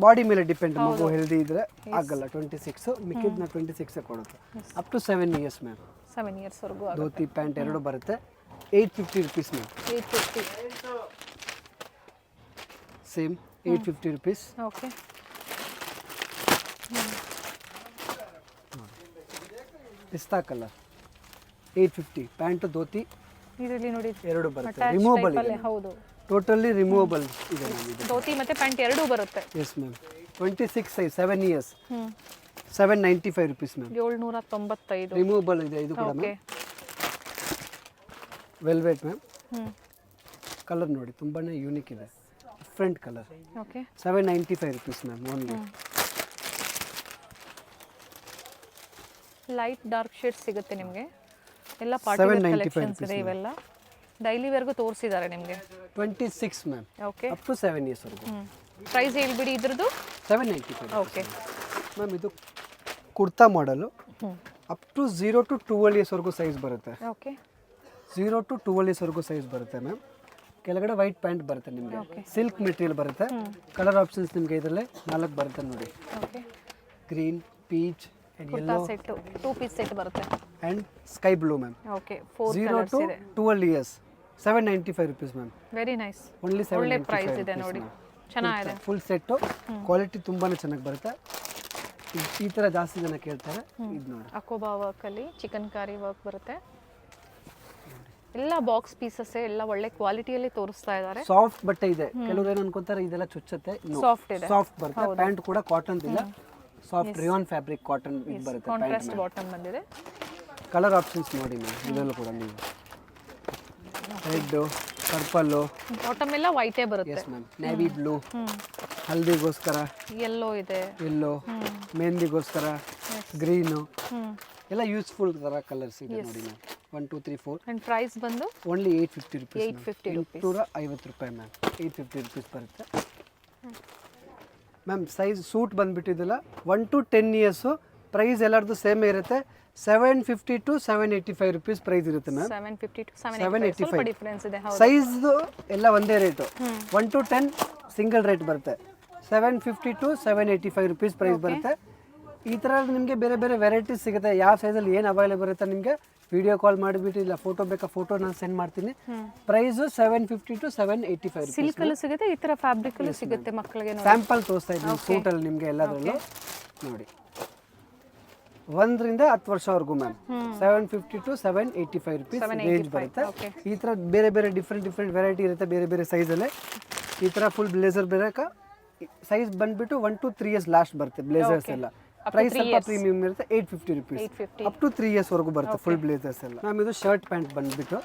ಬಾಡಿ ಮೇಲೆ ಡಿಪೆಂಡ್, ಮಗು ಹೆಲ್ದಿ ಇದ್ರೆ ಆಗಲ್ಲ 26, ಮಿಕ್ಕಿದ್ನ 26 ಕೊಡುತ್ತೆ. Up to 7 years ma'am. 7 years ವರೆಗೂ ಧೋತಿ ಪ್ಯಾಂಟ್ ಎರಡು ಬರುತ್ತೆ. 850 rupees ma'am. 850. Same 850 rupees. Okay, ಪಿಸ್ತಾ ಕಲರ್ 850. ಪ್ಯಾಂಟ್ ಧೋತಿ ಇದರಲ್ಲಿ ನೋಡಿ ಎರಡು ಬರುತ್ತೆ. attached ರಿಮೂವಬಲ್ type ಇದೆ, ಅಲ್ಲೇ, ಹೌದು. ಟೋಟಲಿ ರಿಮೂವಬಲ್ ಇದೆ ಮ್ಯಾಮ್ ಇದು. ಧೋತಿ ಮತ್ತೆ ಪ್ಯಾಂಟ್ ಎರಡೂ ಬರುತ್ತೆ. Yes ma'am. 26 size 7 years hmm 795 rupees ma'am. 795. Removable ಇದೆ ಇದು ಕೂಡ okay, ma'am. Velvet ma'am. Hmm colour ನೋಡಿ ತುಂಬಾನೇ ಯೂನಿಕ್ ಇದೆ, different colour. Okay, 795 rupees ma'am only. Light dark shade ಸಿಗುತ್ತೆ ನಿಮಗೆ. ಎಲ್ಲ ಪಾರ್ಟಿ ವೇರ್ 795 ಕಲೆಕ್ಷನ್ಸ್ ಇದೆ. ಇವೆಲ್ಲ ಡೈಲಿ ವೇರ್ಗೂ ತೋರಿಸಿದ್ದಾರೆ ನಿಮಗೆ. 26 ma'am. Okay, up to 7 years ವರೆಗೂ. ಪ್ರೈಸ್ ಹೇಳ್ಬಿಡಿ ಇದ್ರದ್ದು. 795 ಓಕೆ, ಮ್ಯಾಮ್. ಇದು ಕುರ್ತಾ ಮಾಡಲು ಅಪ್ ಟು 0 to 12 ಇಯರ್ಸ್ ವರೆಗೂ ಸೈಜ್ ಬರುತ್ತೆ. ಓಕೆ, 0 to 12 ಇಯರ್ಸ್ ವರೆಗೂ ಸೈಜ್ ಬರುತ್ತೆ ಮ್ಯಾಮ್. ಕೆಳಗಡೆ ವೈಟ್ ಪ್ಯಾಂಟ್ ಬರುತ್ತೆ ನಿಮಗೆ, ಸಿಲ್ಕ್ ಮೆಟೀರಿಯಲ್ ಬರುತ್ತೆ. ಕಲರ್ ಆಪ್ಷನ್ಸ್ ನಿಮಗೆ ಇದರಲ್ಲೇ 4 ಬರುತ್ತೆ ನೋಡಿ. Okay, green, peach and kurta yellow set 2 piece set ಬರುತ್ತೆ. And sky blue ma'am. Okay, 4 0 colours to ಇದೆ. 12 years 795 rupees ma'am. Very nice. Only ಒಳ್ಳೆ 795 ಪ್ರೈಸ್ ಇದೆ ನೋಡಿ, ಚೆನ್ನಾಗಿದೆ. ಫುಲ್ ಸೆಟ್ಟು ಕ್ವಾಲಿಟಿ ತುಂಬಾನೇ ಚೆನ್ನಾಗಿ ಬರುತ್ತೆ. ಈ ಥರ ಜಾಸ್ತಿ ಜನ ಕೇಳ್ತಾರೆ. ಇದು ನೋಡಿ ಅಕೋಬಾ ವರ್ಕ್ ಅಲ್ಲಿ ಚಿಕನ್ ಕಾರಿ ವರ್ಕ್ ಬರುತ್ತೆ. ಎಲ್ಲ ಬಾಕ್ಸ್ ಪೀಸಸ್ ಎಲ್ಲ ಒಳ್ಳೆ ಕ್ವಾಲಿಟಿಯಲ್ಲಿ ತೋರಿಸ್ತಾ ಇದ್ದಾರೆ. ಸಾಫ್ಟ್ ಬಟ್ಟೆ ಇದೆ. ಕೆಲವರು ಏನು ಅನ್ಕೊಂತಾರೆ ಇದೆಲ್ಲ ಚುಚ್ಚತ್ತೆ. ಸಾಫ್ಟ್ ಇದೆ, ಸಾಫ್ಟ್ ಬರುತ್ತೆ. ಪ್ಯಾಂಟ್ ಕೂಡ ಕಾಟನ್ ಇಲ್ಲ, ಸಾಫ್ಟ್ ರಿಯಾನ್ ಫ್ಯಾಬ್ರಿಕ್ ಕಾಟನ್ ಇದು ಬರುತ್ತೆ. ಕಾಂಟ್ರಾಸ್ಟ್ ಬಾಟಮ್ ಬಂದಿದೆ. ಕಲರ್ ಆಪ್ಷನ್ಸ್ ನೋಡಿ ಮ್ಯಾಮ್ ಇದರಲ್ಲೂ ಕೂಡ ನೀವು ರೆಡ್, ಪರ್ಪಲ್ಲು, ಬಾಟಮ್ ಎಲ್ಲ ವೈಟೇ ಬರುತ್ತೆ. Yes ma'am. ನೇವಿ ಬ್ಲೂ, ಹಲ್ದಿಗೋಸ್ಕರ ಯೆಲ್ಲೋ ಇದೆ. ಎಲ್ಲೋ, ಮೆಹಂದಿಗೋಸ್ಕರ ಗ್ರೀನು, ಹ್ಮ್ ಎಲ್ಲ ಯೂಸ್ಫುಲ್ ಥರ ಕಲರ್ಸ್ ಇದೆ ನೋಡಿ ಮ್ಯಾಮ್. 1 2 3 4 ಅಂಡ್ ಪ್ರೈಸ್ ಬಂದು ಓನ್ಲಿ 850 ರುಪೀಸ್. 850 rupees. 850 ರೂಪಾಯಿ ಮ್ಯಾಮ್. 850 ರುಪೀಸ್ ಬರುತ್ತೆ ಮ್ಯಾಮ್. ಸೈಜ್ ಸೂಟ್ ಬಂದ್ಬಿಟ್ಟಿದ್ದಲ್ಲ 1 to 10 ಇಯರ್ಸು. ಪ್ರೈಸ್ ಎಲ್ಲರದು ಸೇಮ್ ಇರುತ್ತೆ. 750 to 785 ರುಪೀಸ್ ಪ್ರೈಸ್ ಇರುತ್ತೆ ಮ್ಯಾಮ್. 750 to 785 ಸ್ವಲ್ಪ ಡಿಫರೆನ್ಸ್ ಇದೆ. ಹೌದು, ಸೈಜ್ದು ಎಲ್ಲ ಒಂದೇ ರೇಟು. 1 to 10 ಸಿಂಗಲ್ ರೇಟ್ ಬರುತ್ತೆ. 750 to 785 ರುಪೀಸ್ ಪ್ರೈಸ್ ಬರುತ್ತೆ. ಈ ಥರ ನಿಮಗೆ ಬೇರೆ ಬೇರೆ ವೆರೈಟೀಸ್ ಸಿಗುತ್ತೆ. ಯಾವ ಸೈಜಲ್ಲಿ ಏನು ಅವೈಲೇಬಲ್ ಇರುತ್ತೆ ನಿಮಗೆ ವಿಡಿಯೋ ಕಾಲ್ ಮಾಡಿಬಿಟ್ಟು, ಇಲ್ಲ ಫೋಟೋ ಬೇಕಾ ಫೋಟೋ ನಾನು ಸೆಂಡ್ ಮಾಡ್ತೀನಿ. Price 750 to 785 rupees. ಸಿಲ್ಕ್ ಅಲ್ಲೂ ಸಿಗುತ್ತೆ, ಈ ತರ ಫ್ಯಾಬ್ರಿಕ್ ಅಲ್ಲೂ ಸಿಗುತ್ತೆ ಮಕ್ಕಳಿಗೆ. ಸ್ಯಾಂಪಲ್ ತೋರಿಸ್ತಾ ಇದ್ದೀನಿ ಸೂಟಲ್ಲಿ ನಿಮಗೆ ಎಲ್ಲದರಲ್ಲೂ ನೋಡಿ. 1 ರಿಂದ 10 ವರ್ಷವರೆಗೂ ಮ್ಯಾಮ್ 750 to 785 ರುಪೀಸ್ ರೇಂಜ್ ಬರುತ್ತೆ. ಈ ಥರ ಬೇರೆ ಬೇರೆ ಡಿಫ್ರೆಂಟ್ ವೆರೈಟಿ ಇರುತ್ತೆ, ಬೇರೆ ಬೇರೆ ಸೈಜಲ್ಲೇ. ಈ ಥರ ಫುಲ್ ಬ್ಲೇಸರ್ ಬೇಕಾ ಸೈಜ್ ಬಂದ್ಬಿಟ್ಟು 1 to 3 ಇಯರ್ಸ್ ಲಾಸ್ಟ್ ಬರುತ್ತೆ ಬ್ಲೇಸರ್ಸ್ ಎಲ್ಲ. ಪ್ರೈಸ್ ಸ್ವಲ್ಪ ಪ್ರೀಮಿಯಂ ಇರುತ್ತೆ. 850 ರುಪೀಸ್ ಅಪ್ ಟು 3 ಇಯರ್ಸ್ ವರೆಗೂ ಬರುತ್ತೆ ಫುಲ್ ಬ್ಲೇಸರ್ಸ್ ಎಲ್ಲ. ಮ್ಯಾಮ್ ಇದು ಶರ್ಟ್ ಪ್ಯಾಂಟ್ ಬಂದ್ಬಿಟ್ಟು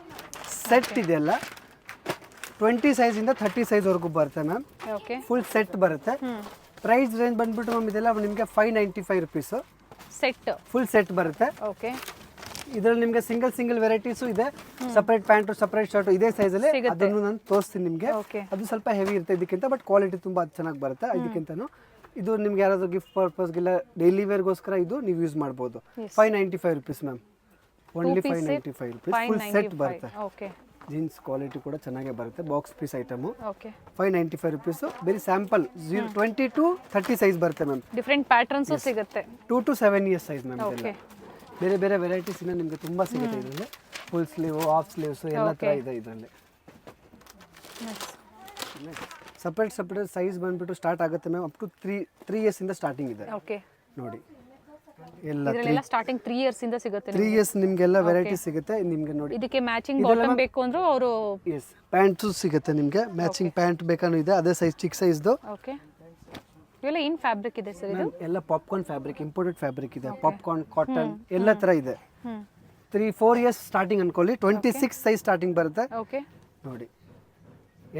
ಸೆಟ್ ಇದೆಯಲ್ಲ 20 ಸೈಜಿಂದ 30 ಸೈಜ್ ವರೆಗೂ ಬರುತ್ತೆ ಮ್ಯಾಮ್. ಓಕೆ, ಫುಲ್ ಸೆಟ್ ಬರುತ್ತೆ. ಪ್ರೈಸ್ ರೇಂಜ್ ಬಂದ್ಬಿಟ್ಟು ಮ್ಯಾಮ್ ಇದೆಲ್ಲ ನಿಮಗೆ 595 ರುಪೀಸ್ ಸೆಟ್ ಫುಲ್ ಸೆಟ್ ಬರುತ್ತೆ. ಓಕೆ, ಇದರಲ್ಲಿ ನಿಮಗೆ ಸಿಂಗಲ್ ವೆರೈಟೀಸು ಇದೆ. ಸಪರೇಟ್ ಪ್ಯಾಂಟು, ಸಪರೇಟ್ ಶರ್ಟು ಇದೇ ಸೈಜಲ್ಲಿ ಅದನ್ನು ನಾನು ತೋರಿಸ್ತೀನಿ ನಿಮಗೆ. ಅದು ಸ್ವಲ್ಪ ಹೆವಿ ಇರುತ್ತೆ ಇದಕ್ಕಿಂತ, ಬಟ್ ಕ್ವಾಲಿಟಿ ತುಂಬ ಚೆನ್ನಾಗಿ ಬರುತ್ತೆ ಇದಕ್ಕಿಂತನೂ. ಇದು ನಿಮ್ಗೆ ಯಾರಾದರೂ ಗಿಫ್ಟ್ ಪರ್ಪಸ್ಗೆಲ್ಲ ಡೈಲಿ ವೇರ್ಗೋಸ್ಕರ ಇದು ನೀವು ಯೂಸ್ ಮಾಡ್ಬೋದು. 595 rupees ma'am. Only 595 rupees full set ಬರುತ್ತೆ. ಓಕೆ, ಜೀನ್ಸ್ ಕ್ವಾಲಿಟಿ ಕೂಡ ಚೆನ್ನಾಗೇ ಬರುತ್ತೆ. Box piece item. Okay, 595 rupees. ಬರೀ ಸ್ಯಾಂಪಲ್ 20 to 30 ಸೈಜ್ ಬರುತ್ತೆ ಮ್ಯಾಮ್. ಡಿಫ್ರೆಂಟ್ ಪ್ಯಾಟರ್ನ್ಸ್ ಸಿಗುತ್ತೆ. 2 to 7 years size ma'am. Okay, ಬೇರೆ ಬೇರೆ ವೆರೈಟೀಸ್ ಇಂದ ನಿಮಗೆ ತುಂಬ ಸಿಗುತ್ತೆ ಇದರಲ್ಲಿ. ಫುಲ್ ಸ್ಲೀವ್, ಹಾಫ್ ಸ್ಲೀವ್ಸ್ ಎಲ್ಲ ಥರ ಇದೆ ಇದರಲ್ಲಿ. ಸಪ್ರೇಟ್ ಸೈಜ್ ಬಂದ್ಬಿಟ್ಟು ಸ್ಟಾರ್ಟ್ ಆಗುತ್ತೆ ಮ್ಯಾಮ್. ಅಪ್ ಟು 3 ಇಯರ್ಸ್ ಇಂದ ಸ್ಟಾರ್ಟಿಂಗ್ ಇದೆ ಓಕೆ ನೋಡಿ. ಎಲ್ಲ ಇದರಲ್ಲೆಲ್ಲ ಸ್ಟಾರ್ಟಿಂಗ್ 3 ಇಯರ್ಸ್ ಇಂದ ಸಿಗುತ್ತೆ. 3 ಇಯರ್ಸ್ ನಿಮಗೆಲ್ಲ ವೆರೈಟಿ ಸಿಗುತ್ತೆ ನಿಮಗೆ ನೋಡಿ. ಇದಕ್ಕೆ ಮ್ಯಾಚಿಂಗ್ ಬಾಟಮ್ ಬೇಕು ಅಂದ್ರೂ ಅವರು ಎಸ್ ಪ್ಯಾಂಟ್ಸು ಸಿಗುತ್ತೆ ನಿಮಗೆ. ಮ್ಯಾಚಿಂಗ್ ಪ್ಯಾಂಟ್ ಬೇಕಾನು ಇದೆ, ಅದೇ ಸೈಜ್ ಚಿಕ್ಕ ಸೈಜ್ದು. ಓಕೆ, ಇವೆಲ್ಲ ಏನು ಫ್ಯಾಬ್ರಿಕ್ ಇದೆ ಸರ್ ಇದು? ಎಲ್ಲ ಪಾಪ್ಕಾರ್ನ್ ಫ್ಯಾಬ್ರಿಕ್, ಇಂಪೋರ್ಟೆಡ್ ಫ್ಯಾಬ್ರಿಕ್ ಇದೆ. ಪಾಪ್ಕಾರ್ನ್, ಕಾಟನ್ ಎಲ್ಲ ಥರ ಇದೆ. 3-4 ಇಯರ್ಸ್ ಸ್ಟಾರ್ಟಿಂಗ್ ಅನ್ಕೊಳ್ಳಿ. 26 ಸೈಜ್ ಸ್ಟಾರ್ಟಿಂಗ್ ಬರುತ್ತೆ ಓಕೆ ನೋಡಿ.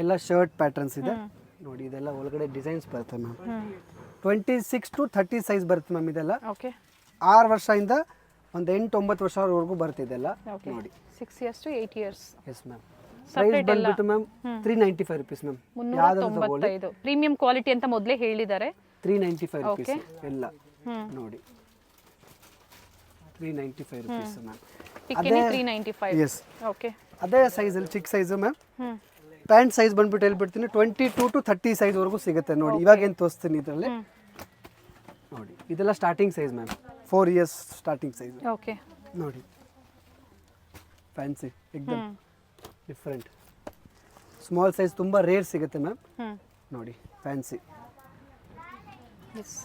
ಎಲ್ಲ ಶರ್ಟ್ ಪ್ಯಾಟರ್ನ್ಸ್ ಇದೆ ನೋಡಿ. ಇದೆಲ್ಲ ಒಳಗಡೆ ಡಿಸೈನ್ಸ್ ಬರುತ್ತೆ ಮ್ಯಾಮ್. 26 to 30 ಸೈಜ್ ಬರುತ್ತೆ ಮ್ಯಾಮ್. ಇದೆಲ್ಲ ಓಕೆ 6 ವರ್ಷದಿಂದ ಒಂದು 8-9 ವರ್ಷವರೆಗೂ ಬರುತ್ತೆ ಇದೆಲ್ಲ ನೋಡಿ. 6 years to 8 years. Yes ma'am. Price ಬಂದ್ಬಿಟ್ಟು ma'am 395 rupees ma'am. 395 premium quality ಅಂತ ಮೊದಲೇ ಹೇಳಿದ್ದಾರೆ. 395 ರುಪೀಸ್ ಎಲ್ಲ ನೋಡಿ. 395 ರುಪೀಸ್ ಮ್ಯಾಮ್. ಪಿಕಿನಿ 395. Yes okay. ಅದೇ ಸೈಜಲ್ಲಿ ಚಿಕ್ಕ size ma'am. Hmm. Pant size ಬಂದ್ಬಿಟ್ಟು ಹೇಳ್ಬಿಡ್ತೀನಿ 22 to 30 ಸೈಜ್ವರೆಗೂ ಸಿಗುತ್ತೆ ನೋಡಿ. ಇವಾಗ ಏನು ತೋರಿಸ್ತೀನಿ ಇದರಲ್ಲಿ ನೋಡಿ. ಇದೆಲ್ಲ starting size ma'am, 4 years starting size okay. ನೋಡಿ. ಫ್ಯಾನ್ಸಿ ಎಕ್ದಮ್ ಡಿಫ್ರೆಂಟ್. ಸ್ಮಾಲ್ ಸೈಜ್ ತುಂಬ ರೇರ್ ಸಿಗುತ್ತೆ ಮ್ಯಾಮ್. ನೋಡಿ ಫ್ಯಾನ್ಸಿ. ಎಸ್.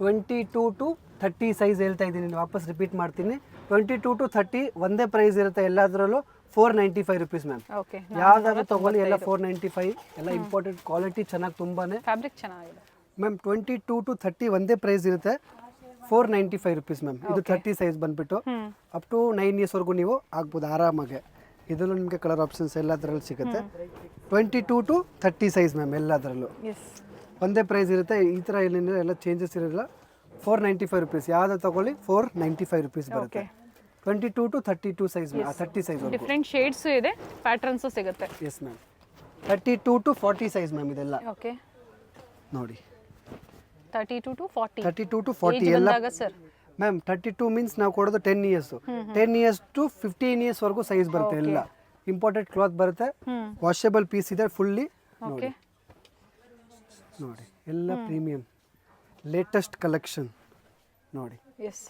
22 to 30 ಸೈಜ್ ಹೇಳ್ತಾ ಇದ್ದೀನಿ, ವಾಪಸ್ ರಿಪೀಟ್ ಮಾಡ್ತೀನಿ. 22 to 30 ಒಂದೇ ಪ್ರೈಸ್ ಇರುತ್ತೆ ಎಲ್ಲದರಲ್ಲೂ. 495 rupees ಮ್ಯಾಮ್. ಓಕೆ. ಯಾವ್ದಾದ್ರು ತಗೊಳ್ಳಿ ಎಲ್ಲ 495. ಎಲ್ಲ ಇಂಪಾರ್ಟೆಂಟ್ ಕ್ವಾಲಿಟಿ ಚೆನ್ನಾಗಿ ತುಂಬಾನೇ ಫ್ಯಾಬ್ರಿಕ್ ಚೆನ್ನಾಗಿದೆ ಮ್ಯಾಮ್. 22 to 30 ಒಂದೇ ಪ್ರೈಸ್ ಇರುತ್ತೆ. 495 rupees ಮ್ಯಾಮ್. ಇದು 30 ಸೈಜ್ ಬಂದ್ಬಿಟ್ಟು ಅಪ್ ಟು 9 years ವರೆಗೂ ನೀವು ಆಗ್ಬೋದು ಆರಾಮಾಗೆ. ಇದರಲ್ಲೂ ನಿಮಗೆ ಕಲರ್ ಆಪ್ಷನ್ಸ್ ಎಲ್ಲದರಲ್ಲೂ ಸಿಗುತ್ತೆ. 22 to 30 ಸೈಜ್ ಮ್ಯಾಮ್ ಎಲ್ಲದರಲ್ಲೂ ಎಸ್. ಒಂದೇ ಪ್ರೈಸ್ ಇರುತ್ತೆ. ಈ ಥರ ಏನಿಲ್ಲ, ಎಲ್ಲ ಚೇಂಜಸ್ ಇರೋಲ್ಲ. 495 rupees ಯಾವ್ದು ತಗೊಳ್ಳಿ 495 rupees ಬರುತ್ತೆ. 22 to 32 size 30 size different shades ಇದೆ, ಪ್ಯಾಟರ್ನ್ಸ್ ಸಿಗುತ್ತೆ. Yes ma'am. 32 to 40 size ma'am ಇದೆಲ್ಲ ಓಕೆ. ನೋಡಿ. 32 to 40. 32 to 40 ಎಲ್ಲ ಸರ್ ಮ್ಯಾಮ್. 32 ಮೀನ್ಸ್ ನಾವು ಕೊಡೋದು 10 years. 10 years to 15 years ವರೆಗೂ ಸೈಜ್ ಬರುತ್ತೆ. ಎಲ್ಲ ಇಂಪಾರ್ಟೆಂಟ್ ಕ್ಲಾತ್ ಬರುತ್ತೆ. ವಾಷೇಬಲ್ ಪೀಸ್ ಇದೆ ಫುಲ್ಲಿ. ಓಕೆ. ನೋಡಿ ಎಲ್ಲ ಪ್ರೀಮಿಯಂ ಲೇಟೆಸ್ಟ್ ಕಲೆಕ್ಷನ್ ನೋಡಿ. ಎಸ್.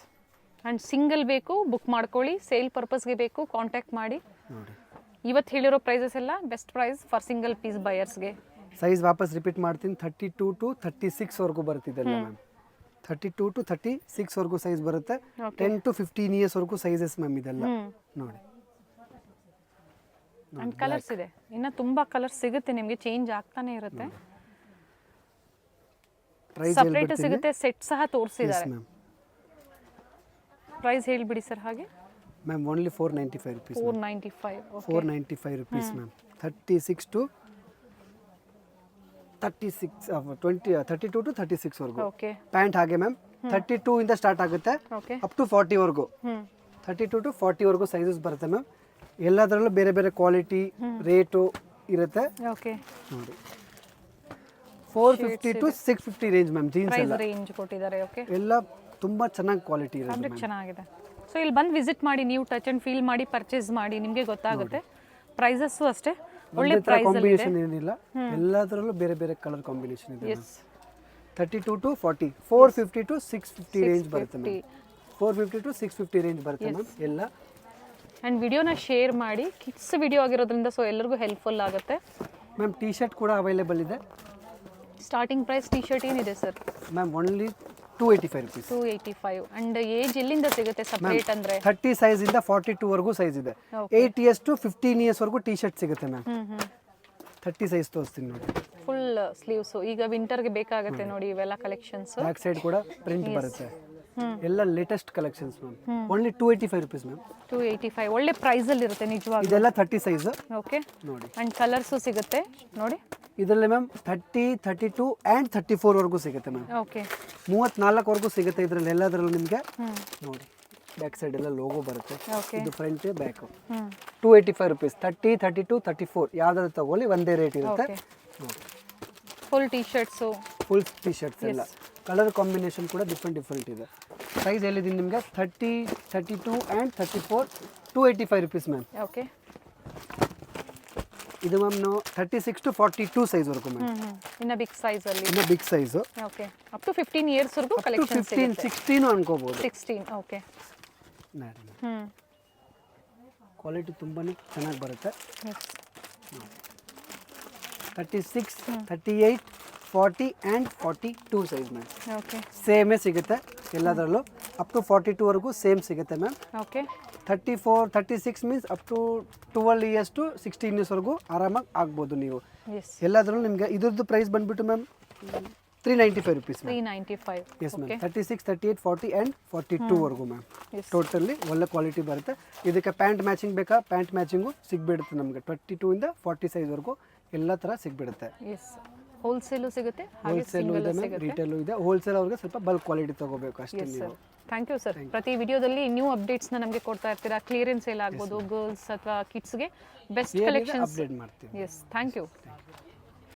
ಆ್ಯಂಡ್ ಸಿಂಗಲ್ ಬೇಕು ಬುಕ್ ಮಾಡ್ಕೊಳ್ಳಿ, ಸೇಲ್ ಪರ್ಪಸ್ಗೆ ಬೇಕು ಕಾಂಟ್ಯಾಕ್ಟ್ ಮಾಡಿ. ನೋಡಿ ಇವತ್ತು ಹೇಳಿರೋ ಪ್ರೈಸಸ್ ಎಲ್ಲ best price for single piece ಬಯರ್ಸ್ಗೆ. ಸೈಜ್ ವಾಪಸ್ ರಿಪೀಟ್ ಮಾಡ್ತೀನಿ. 32 to 36 ವರೆಗೂ ಬರುತ್ತಿದ್ದಲ್ಲ ಮ್ಯಾಮ್. 32 to 36 ವರೆಗೂ ಸೈಜ್ ಬರುತ್ತೆ. 10 to 15 years ವರೆಗೂ ಸೈಜಸ್ ಮ್ಯಾಮ್ ಇದೆಲ್ಲ ನೋಡಿ. ಆ್ಯಂಡ್ ಕಲರ್ಸ್ ಇದೆ, ಇನ್ನು ತುಂಬ ಕಲರ್ಸ್ ಸಿಗುತ್ತೆ ನಿಮಗೆ, ಚೇಂಜ್ ಆಗ್ತಾನೆ ಇರುತ್ತೆ. ಪ್ರೈಸ್ ಸಪ್ರೇಟ್ ಸಿಗುತ್ತೆ, ಸೆಟ್ ಸಹ ತೋರಿಸಿದ್ದಾರೆ. ಮ್ಯಾಮ್. ಪ್ರೈಸ್ ಹೇಳಿಬಿಡಿ ಸರ್ ಹಾಗೆ. Ma'am only 495 rupees. 495. 495 rupees ma'am. 36 to 36 32 to 36 ವರೆಗೂ. ಓಕೆ. ಪ್ಯಾಂಟ್ ಹಾಗೆ ಮ್ಯಾಮ್. 32 ಇಂದ ಸ್ಟಾರ್ಟ್ ಆಗುತ್ತೆ ಓಕೆ. ಅಪ್ ಟು 40 ವರೆಗೂ. 32 to 40 ವರೆಗೂ ಸೈಜಸ್ ಬರುತ್ತೆ ಮ್ಯಾಮ್. ಎಲ್ಲದರಲ್ಲೂ ಬೇರೆ ಬೇರೆ ಕ್ವಾಲಿಟಿ ರೇಟು ಇರುತ್ತೆ ಓಕೆ. ನೋಡಿ. 450 to 650 range ma'am. Jeans price ಎಲ್ಲ ರೇಂಜ್ ಕೊಟ್ಟಿದ್ದಾರೆ. ಓಕೆ. ಎಲ್ಲ ತುಂಬ ಚೆನ್ನಾಗಿ ಕ್ವಾಲಿಟಿ ಇರುತ್ತೆ ಫ್ಯಾಬ್ರಿಕ್ ಮ್ಯಾಮ್. ಚೆನ್ನಾಗಿದೆ. ಸೊ ಇಲ್ಲಿ ಬಂದು ವಿಸಿಟ್ ಮಾಡಿ, ನೀವು ಟಚ್ ಆ್ಯಂಡ್ ಫೀಲ್ ಮಾಡಿ ಪರ್ಚೇಸ್ ಮಾಡಿ, ನಿಮಗೆ ಗೊತ್ತಾಗುತ್ತೆ. ಪ್ರೈಸಸ್ಸು ಅಷ್ಟೇ ಒಳ್ಳೆ ಪ್ರೈಸ್ ಅಲ್ಲಿ ಇದೆ. ಕಾಂಬಿನೇಷನ್ ಏನಿಲ್ಲ, ಎಲ್ಲದರಲ್ಲೂ ಬೇರೆ ಬೇರೆ ಕಲರ್ ಕಾಂಬಿನೇಷನ್ ಇದೆ. ಎಸ್. 32 to 40. 450 to 650 ರೇಂಜ್ ಬರುತ್ತೆ ಮ್ಯಾಮ್. 450 to 650 ರೇಂಜ್ ಬರುತ್ತೆ ಮ್ಯಾಮ್ ಎಲ್ಲ. ಆ್ಯಂಡ್ ವಿಡಿಯೋನ ಶೇರ್ ಮಾಡಿ, ಕಿಡ್ಸ್ ವಿಡಿಯೋ ಆಗಿರೋದ್ರಿಂದ ಸೊ ಎಲ್ಲರಿಗೂ ಹೆಲ್ಪ್ಫುಲ್ ಆಗುತ್ತೆ. ಮ್ಯಾಮ್ ಟೀ ಶರ್ಟ್ ಕೂಡ ಅವೈಲೇಬಲ್ ಇದೆ. ಸ್ಟಾರ್ಟಿಂಗ್ ಪ್ರೈಸ್ ಟೀ ಶರ್ಟ್ ಏನಿದೆ sir? Ma'am only 285 rupees. 285. And age ಎಲ್ಲಿಂದ ಸಿಗುತ್ತೆ ಸಪ್ರೇಟ್ ಅಂದರೆ? 30 ಸೈಜ್ ಇಂದ 42 ವರೆಗೂ ಸೈಜ್ ಇದೆ. 8 years to 15 years ವರೆಗೂ ಟೀ ಶರ್ಟ್ ಸಿಗುತ್ತೆ ಮ್ಯಾಮ್. 30 ಸೈಜ್ ತೋರಿಸ್ತೀನಿ ನೋಡಿ. ಫುಲ್ ಸ್ಲೀವ್ಸು ಈಗ ವಿಂಟರ್ಗೆ ಬೇಕಾಗುತ್ತೆ ನೋಡಿ ಇವೆಲ್ಲ ಕಲೆಕ್ಷನ್ಸ್. ಬ್ಯಾಕ್ ಸೈಡ್ ಕೂಡ ಪ್ರಿಂಟ್ ಬರುತ್ತೆ. ಎಲ್ಲ latest collections ma'am. Only 285 rupees ma'am. 285 ಒಳ್ಳೆ ಪ್ರೈಸಲ್ಲಿ ಇರುತ್ತೆ ನಿಜವಾಗಿ. ಇದೆಲ್ಲ 30 ಸೈಜ್ ಓಕೆ. ನೋಡಿ. ಆ್ಯಂಡ್ ಕಲರ್ಸು ಸಿಗುತ್ತೆ ನೋಡಿ. ಇದರಲ್ಲಿ ಮ್ಯಾಮ್ 30, 32 ಆ್ಯಂಡ್ 34 ವರೆಗೂ ಸಿಗುತ್ತೆ ಮ್ಯಾಮ್. ಓಕೆ. 34 ವರೆಗೂ ಸಿಗುತ್ತೆ ಇದರಲ್ಲಿ ಎಲ್ಲದರಲ್ಲೂ ನಿಮಗೆ. ನೋಡಿ ಬ್ಯಾಕ್ ಸೈಡ್ ಎಲ್ಲ ಲೋಗೋ ಬರುತ್ತೆ. ಇದು ಫ್ರಂಟ್ ಬ್ಯಾಕ್. 285 rupees. 30, 32, 34 ಯಾವ್ದಾದ್ರು ತಗೊಳ್ಳಿ ಒಂದೇ ರೇಟ್ ಇರುತ್ತೆ. Full T shirts, full T shirts ಎಲ್ಲ ಕಲರ್ ಕಾಂಬಿನೇಷನ್ ಕೂಡ ಡಿಫ್ರೆಂಟ್ ಇದೆ. ಪ್ರೈಸ್ ಹೇಳಿದ್ದೀನಿ ನಿಮಗೆ 30, 32 ಆ್ಯಂಡ್ 34. 285 rupees ma'am. ಓಕೆ. ಇದು ಮ್ಯಾಮ್ ನಾವು 36 to 42 ಸೈಜ್ವರೆಗೂ ಮ್ಯಾಮ್. ಇನ್ನು ಬಿಗ್ ಸೈಜಲ್ಲಿ. ಇನ್ನು big size. Okay. Up to 15 ಇಯರ್ಸ್ವರೆಗೂ ಕಲೆಕ್ಷನ್ 15, 16 ಅನ್ಕೋಬೋದು. 16. ಓಕೆ. ಕ್ವಾಲಿಟಿ ತುಂಬಾ ಚೆನ್ನಾಗಿ ಬರುತ್ತೆ. 36, 38, 40 ಆ್ಯಂಡ್ 42 ಸೈಜ್ ಮ್ಯಾಮ್. ಓಕೆ. ಸೇಮೇ ಸಿಗುತ್ತೆ ಎಲ್ಲದರಲ್ಲೂ. ಅಪ್ ಟು 42 ವರೆಗೂ ಸೇಮ್ ಸಿಗುತ್ತೆ ma'am. Okay. 34, 36 means up to 12 years to 16 years ವರೆಗೂ ಆರಾಮಾಗಿ ಆಗ್ಬೋದು ನೀವು. ಎಸ್. ಎಲ್ಲದರಲ್ಲೂ ನಿಮಗೆ ಇದ್ರದ್ದು ಪ್ರೈಸ್ ಬಂದ್ಬಿಟ್ಟು ma'am 395 rupees ma'am. 395. Yes ma'am. 36, 38, 40 and 42 ವರೆಗೂ ಮ್ಯಾಮ್. ಟೋಟಲಿ ಒಳ್ಳೆ ಕ್ವಾಲಿಟಿ ಬರುತ್ತೆ. ಇದಕ್ಕೆ ಪ್ಯಾಂಟ್ ಮ್ಯಾಚಿಂಗ್ ಬೇಕಾ, ಪ್ಯಾಂಟ್ ಮ್ಯಾಚಿಂಗು ಸಿಗ್ಬಿಡುತ್ತೆ ನಮಗೆ. 22 ಇಂದ 40 ಸೈಜ್ವರೆಗೂ ಎಲ್ಲ ಥರ ಸಿಗ್ಬಿಡುತ್ತೆ. ಎಸ್. ಹೋಲ್ಸೇಲು ಸಿಗುತ್ತೆ, ಹಾಗೆ ಹೋಲ್ಸೇಲು ಇದೆ ಮ್ಯಾಮ್, ರಿಟೇಲು ಇದೆ. ಹೋಲ್ಸೇಲ್ ಅವ್ರಿಗೆ ಸ್ವಲ್ಪ ಬಲ್ಕ್ ಕ್ವಾಲಿಟಿ ತಗೋಬೇಕು ಅಷ್ಟೇ ನೀವು. Thank you sir. ಪ್ರತಿ ವಿಡಿಯೋದಲ್ಲಿ ನ್ಯೂ ಅಪ್ಡೇಟ್ಸ್ನ ನಮಗೆ ಕೊಡ್ತಾ ಇರ್ತೀರಾ. ಕ್ಲಿಯರೆನ್ಸ್ ಸೇಲ್ ಆಗ್ಬೋದು, ಗರ್ಲ್ಸ್ ಅಥವಾ ಕಿಡ್ಸ್ಗೆ ಬೆಸ್ಟ್ ಕಲೆಕ್ಷನ್ಸ್. ಅಪ್ಡೇಟ್ ಮಾಡ್ತೀವಿ. ಎಸ್. Thank you.